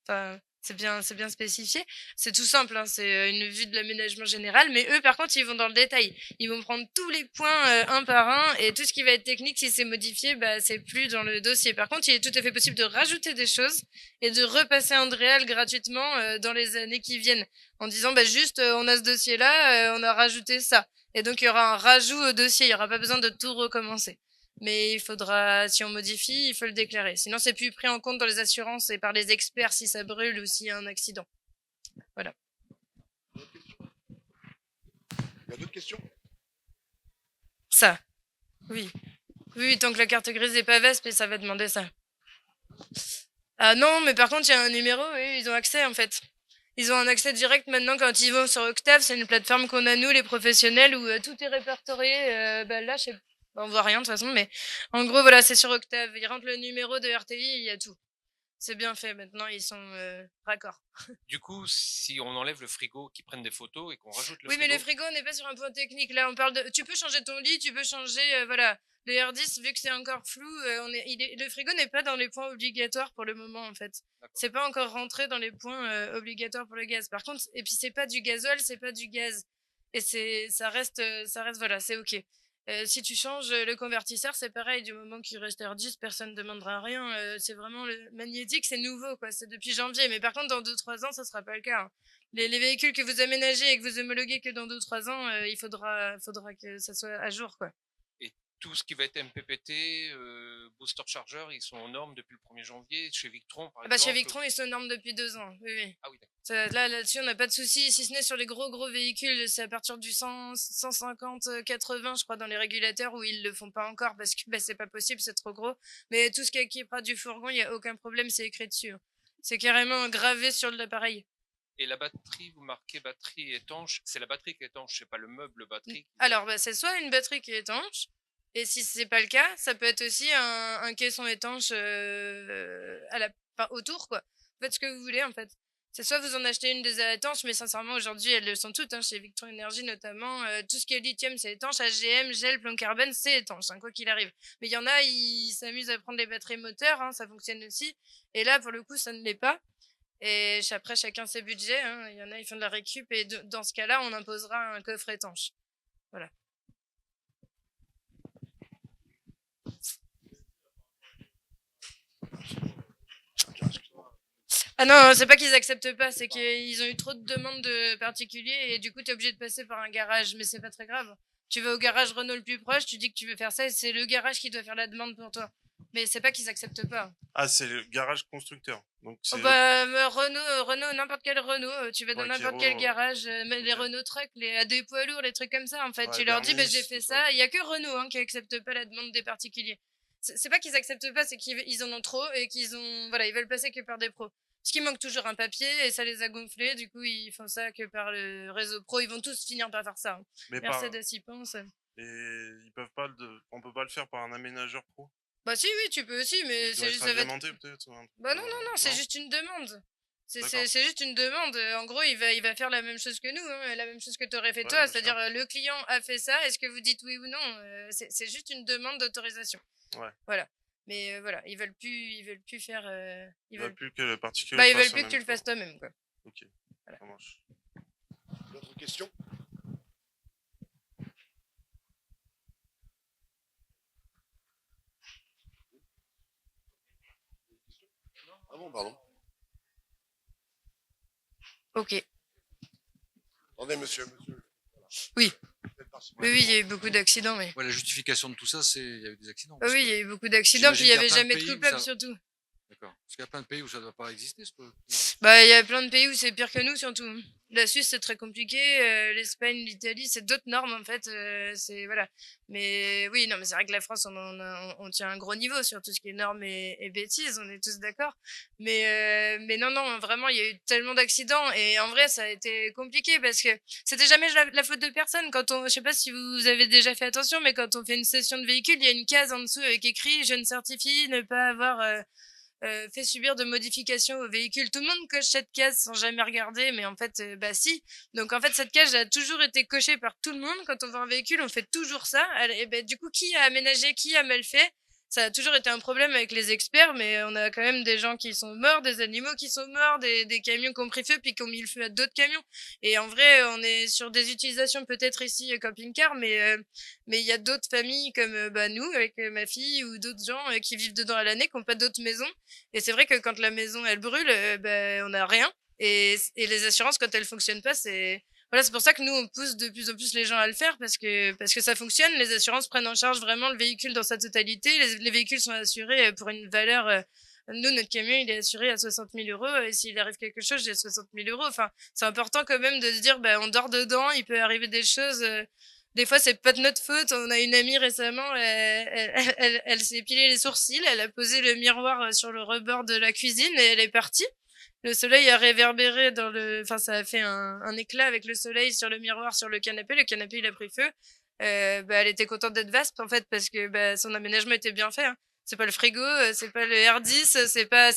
Enfin, c'est bien spécifié. C'est tout simple, hein, c'est une vue de l'aménagement général. Mais eux, par contre, ils vont dans le détail. Ils vont prendre tous les points un par un. Et tout ce qui va être technique, si c'est modifié, bah, c'est plus dans le dossier. Par contre, il est tout à fait possible de rajouter des choses et de repasser Andréal gratuitement dans les années qui viennent. En disant, bah, juste, on a ce dossier-là, on a rajouté ça. Et donc, il y aura un rajout au dossier. Il n'y aura pas besoin de tout recommencer. Mais il faudra, si on modifie, il faut le déclarer. Sinon, c'est plus pris en compte dans les assurances et par les experts si ça brûle ou s'il y a un accident. Voilà. Il y a d'autres questions? Ça. Oui. Oui, tant que la carte grise n'est pas VASP, ça va demander ça. Ah non, mais par contre, il y a un numéro et ils ont accès en fait. Ils ont un accès direct maintenant quand ils vont sur Octave. C'est une plateforme qu'on a nous, les professionnels, où tout est répertorié. Là, je sais pas. On voit rien de toute façon, mais en gros, voilà, c'est sur Octave. Ils rentrent le numéro de RTI et il y a tout. C'est bien fait, maintenant ils sont raccords. Du coup, si on enlève le frigo, qu'ils prennent des photos et qu'on rajoute le Oui, mais frigo. le frigo, on n'est pas sur un point technique. Là, on parle de. Tu peux changer ton lit, tu peux changer. Voilà. Le R10, vu que c'est encore flou, le frigo n'est pas dans les points obligatoires pour le moment, en fait. D'accord. C'est pas encore rentré dans les points obligatoires pour le gaz. Par contre, et puis c'est pas du gasoil, c'est pas du gaz. Et ça reste, voilà, c'est ok. Si tu changes le convertisseur, c'est pareil. Du moment qu'il reste R10, personne ne demandera rien. C'est vraiment le magnétique, c'est nouveau, quoi. C'est depuis janvier. Mais par contre, dans 2-3 ans, ça sera pas le cas, hein. Les véhicules que vous aménagez et que vous homologuez que dans 2-3 ans, il faudra que ça soit à jour, quoi. Et tout ce qui va être MPPT, booster charger, ils sont aux normes depuis le 1er janvier. Chez Victron, par Ah bah, exemple. chez Victron, ils sont aux normes depuis 2 ans. Oui, oui. Ah oui, d'accord. Là-dessus, on n'a pas de souci, si ce n'est sur les gros véhicules, c'est à partir du 100, 150, 80, je crois, dans les régulateurs où ils le font pas encore parce que bah, c'est pas possible, c'est trop gros. Mais tout ce qui équipera du fourgon, il n'y a aucun problème, c'est écrit dessus, hein. C'est carrément gravé sur l'appareil. Et la batterie, vous marquez batterie étanche. C'est la batterie qui est étanche, c'est pas le meuble batterie. Alors, bah, c'est soit une batterie qui est étanche, et si c'est pas le cas, ça peut être aussi un caisson étanche enfin, autour, quoi. Faites ce que vous voulez, en fait. C'est soit vous en achetez une des étanches, mais sincèrement, aujourd'hui, elles le sont toutes, hein, chez Victron Energy notamment. Tout ce qui est lithium, c'est étanche. AGM, gel, plomb carbone, c'est étanche, hein, quoi qu'il arrive. Mais il y en a, ils s'amusent à prendre les batteries moteurs, hein, ça fonctionne aussi. Et là, pour le coup, ça ne l'est pas. Et après, chacun ses budgets, hein. Il y en a, ils font de la récup. Et dans ce cas-là, on imposera un coffre étanche. Voilà. Ah non, c'est pas qu'ils acceptent pas, c'est qu'ils ont eu trop de demandes de particuliers et du coup, t'es obligé de passer par un garage. Mais c'est pas très grave. Tu vas au garage Renault le plus proche, tu dis que tu veux faire ça et c'est le garage qui doit faire la demande pour toi. Mais c'est pas qu'ils acceptent pas. Ah, c'est le garage constructeur. Donc Oh c'est bah, Renault, n'importe quel Renault, tu vas dans Ouais, n'importe Kero, quel garage, mais les ok. Renault Truck, des poids lourds, les trucs comme ça, en fait. Ouais, Tu leur dis, bah, Bernis, j'ai fait tout ça. Il y a que Renault, hein, qui accepte pas la demande des particuliers. C'est pas qu'ils acceptent pas, c'est qu'ils en ont trop et voilà, ils veulent passer que par des pros. Parce qu'il manque toujours un papier et ça les a gonflés, du coup, ils font ça que par le réseau pro. Ils vont tous finir par faire ça, hein. mais Mercedes y pense. et ils peuvent pas on peut pas le faire par un aménageur pro. Bah si, oui, tu peux aussi, mais Il doit c'est être juste, ça va être. agrémenté peut-être. Bah non, c'est juste une demande. D'accord. C'est juste une demande. En gros, il va faire la même chose que nous, hein, la même chose que tu aurais fait Ouais, toi. bien C'est-à-dire, le client a fait ça, est-ce que vous dites oui ou non? C'est juste une demande d'autorisation. Ouais. Voilà. Mais voilà, ils veulent plus faire. Il veut plus que le particulier. Bah, ils le fasse veulent plus que tu le en même fasses toi-même, quoi. temps. Ok. Voilà. Ça marche. D'autres questions? Ah bon, pardon. Ok. Attendez, monsieur. Oui. Faites partie. Oui, il y a eu beaucoup d'accidents, mais. Ouais, la justification de tout ça, c'est il y a eu des accidents. Ah parce oui, que- il y a eu beaucoup d'accidents, puis il y J'imagine avait qu'il y a plein jamais de de pays où coupable, ça- surtout. D'accord. Parce qu'il y a plein de pays où ça ne doit pas exister. Bah, il y a plein de pays où c'est pire que nous, surtout, hein. La Suisse, c'est très compliqué. L'Espagne, l'Italie, c'est d'autres normes, en fait. C'est, voilà. Mais oui, non, mais c'est vrai que la France, on tient un gros niveau sur tout ce qui est normes et bêtises, on est tous d'accord. Mais non, vraiment, il y a eu tellement d'accidents. Et en vrai, ça a été compliqué parce que c'était jamais la faute de personne. Je sais pas si vous avez déjà fait attention, mais quand on fait une session de véhicule, il y a une case en dessous avec écrit « Je ne certifie ne pas avoir fait subir de modifications au véhicule ». Tout le monde coche cette case sans jamais regarder, mais en fait, bah si. Donc en fait, cette case a toujours été cochée par tout le monde. Quand on voit un véhicule, on fait toujours ça. Et ben, du coup, qui a aménagé, qui a mal fait? Ça a toujours été un problème avec les experts, mais on a quand même des gens qui sont morts, des animaux qui sont morts, des camions qui ont pris feu puis qui ont mis le feu à d'autres camions. Et en vrai, on est sur des utilisations peut-être ici camping-car, mais il y a d'autres familles comme bah, nous, avec ma fille, ou d'autres gens qui vivent dedans à l'année, qui n'ont pas d'autres maisons. Et c'est vrai que quand la maison, elle brûle, bah, on n'a rien. Et les assurances, quand elles fonctionnent pas, voilà, c'est pour ça que nous, on pousse de plus en plus les gens à le faire parce que ça fonctionne. Les assurances prennent en charge vraiment le véhicule dans sa totalité. Les véhicules sont assurés pour une valeur. Nous, notre camion, il est assuré à 60 000 euros. Et s'il arrive quelque chose, j'ai 60 000 euros. Enfin, c'est important quand même de se dire, bah, on dort dedans, il peut arriver des choses. Des fois, c'est pas de notre faute. On a une amie récemment, elle s'est épilé les sourcils, elle a posé le miroir sur le rebord de la cuisine et elle est partie. Le soleil a réverbéré enfin, ça a fait un éclat avec le soleil sur le miroir, sur le canapé, il a pris feu. Bah, elle était contente d'être vaspe, en fait, parce que, bah, son aménagement était bien fait, hein. C'est pas le frigo, c'est pas le R10, c'est pas,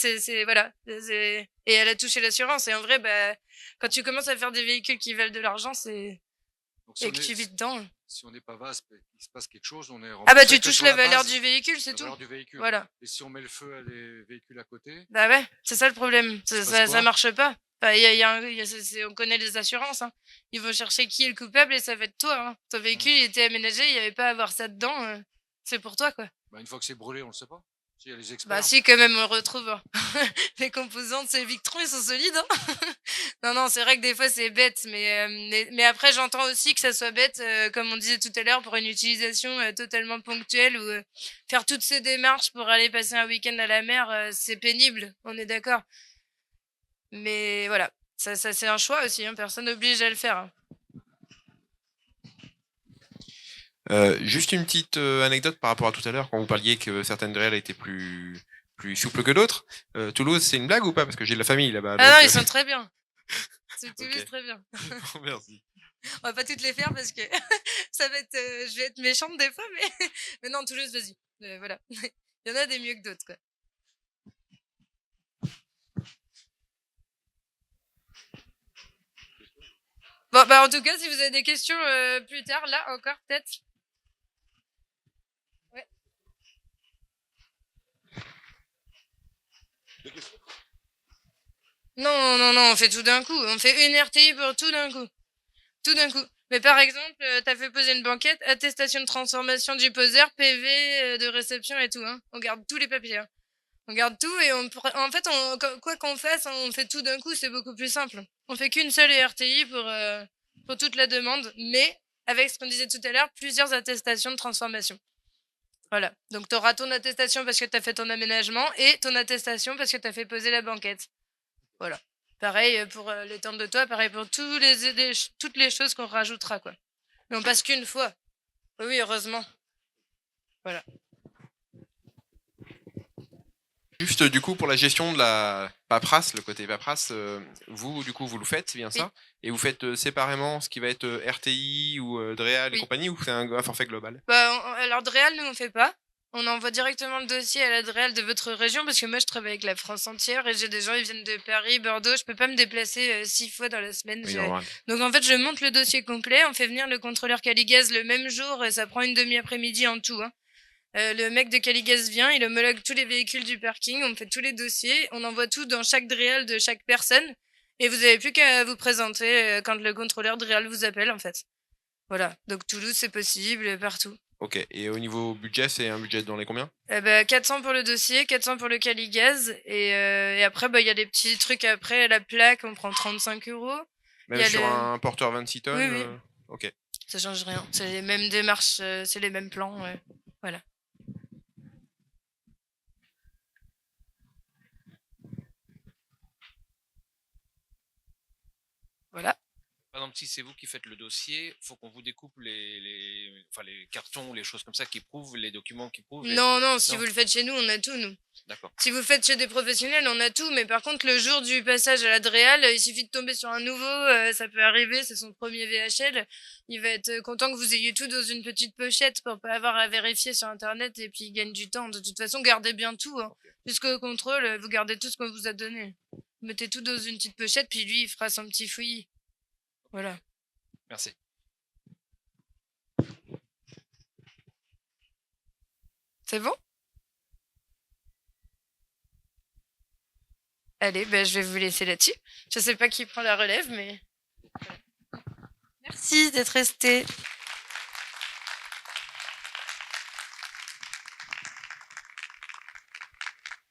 voilà. Et elle a touché l'assurance. Et en vrai, bah, quand tu commences à faire des véhicules qui valent de l'argent, Donc, si et on que est- tu vis dedans. si on n'est pas vaste et qu'il se passe quelque chose, on est Ah bah, remboursé tu que touches sur la la valeur base, du véhicule, c'est la tout. valeur du véhicule. Voilà. Et si on met le feu à des véhicules à côté, Bah ouais, c'est ça le problème. se passe Ça quoi? marche pas. Enfin, on connaît les assurances, hein. Ils vont chercher qui est le coupable et ça va être toi, hein. Ton véhicule, il était aménagé, il y avait pas à avoir ça dedans. C'est pour toi, quoi. bah, une fois que c'est brûlé, on le sait pas. S'il y a les experts. Bah si, quand même, on le retrouve, hein. Les composants de ces Victron, ils sont solides, hein. Non, non, c'est vrai que des fois, c'est bête. Mais après, j'entends aussi que ça soit bête, comme on disait tout à l'heure, pour une utilisation totalement ponctuelle ou faire toutes ces démarches pour aller passer un week-end à la mer, c'est pénible, on est d'accord. Mais voilà, ça c'est un choix aussi, hein, personne n'oblige à le faire, hein. Juste une petite anecdote par rapport à tout à l'heure, quand vous parliez que certaines DREAL étaient plus souples que d'autres. Toulouse, c'est une blague ou pas? Parce que j'ai de la famille là-bas. Ah non, donc, ils sont très bien. C'est Toulouse, Ok. très bien. Merci. On va pas toutes les faire parce que ça va être, je vais être méchante des fois, mais non, Toulouse, vas-y. Voilà. Il y en a des mieux que d'autres, quoi. Bon, bah, en tout cas, si vous avez des questions plus tard, là encore, peut-être. Ouais. Des questions? Non, non, non, on fait tout d'un coup. On fait une RTI pour tout d'un coup. Tout d'un coup. Mais par exemple, t'as fait poser une banquette, attestation de transformation du poseur, PV de réception et tout, hein. On garde tous les papiers, hein. On garde tout et en fait, quoi qu'on fasse, on fait tout d'un coup, c'est beaucoup plus simple. On fait qu'une seule RTI pour toute la demande, mais avec ce qu'on disait tout à l'heure, plusieurs attestations de transformation. Voilà. Donc, tu auras ton attestation parce que tu as fait ton aménagement et ton attestation parce que tu as fait poser la banquette. Voilà. Pareil pour les tentes de toit, pareil pour toutes les choses qu'on rajoutera, quoi. Mais on passe qu'une fois. Oui, heureusement. Voilà. Juste du coup pour la gestion de la paperasse, le côté paperasse, vous du coup vous le faites, c'est bien ça? Et vous faites séparément ce qui va être RTI ou DREAL et Oui. compagnie, ou c'est un forfait global? Bah, alors, DREAL, nous, on fait pas. On envoie directement le dossier à la DREAL de votre région parce que moi, je travaille avec la France entière et j'ai des gens, ils viennent de Paris, Bordeaux. Je peux pas me déplacer 6 fois dans la semaine. Oui, normal. Donc, en fait, je monte le dossier complet. On fait venir le contrôleur Caligaz le même jour et ça prend une demi-après-midi en tout, hein. Le mec de Caligaz vient, il homologue tous les véhicules du parking, on fait tous les dossiers, on envoie tout dans chaque DREAL de chaque personne et vous avez plus qu'à vous présenter quand le contrôleur DREAL vous appelle, en fait. Voilà. Donc, Toulouse, c'est possible, partout. Ok, et au niveau budget, c'est un budget dans les combien? 400 pour le dossier, 400 pour le Caligaz et après, bah, il y a des petits trucs après, la plaque, on prend 35 €. Même Il y a sur un porteur 26 tonnes? Oui, oui. Ok. Ça change rien. C'est les mêmes démarches, c'est les mêmes plans, voilà. Voilà. Par exemple, si c'est vous qui faites le dossier, faut qu'on vous découpe enfin, les cartons, les choses comme ça qui prouvent, les documents qui prouvent. Non, non, si vous le faites chez nous, on a tout, nous. D'accord. Si vous faites chez des professionnels, on a tout, mais par contre, le jour du passage à la DREAL, il suffit de tomber sur un nouveau, ça peut arriver, c'est son premier VHL, il va être content que vous ayez tout dans une petite pochette pour pas avoir à vérifier sur Internet et puis il gagne du temps. De toute façon, gardez bien tout, hein. Jusqu'au contrôle, vous gardez tout ce qu'on vous a donné. Vous mettez tout dans une petite pochette, puis lui, il fera son petit fouillis. Voilà. Merci. C'est bon? Allez, ben, je vais vous laisser là-dessus. Je sais pas qui prend la relève, mais... Merci d'être resté.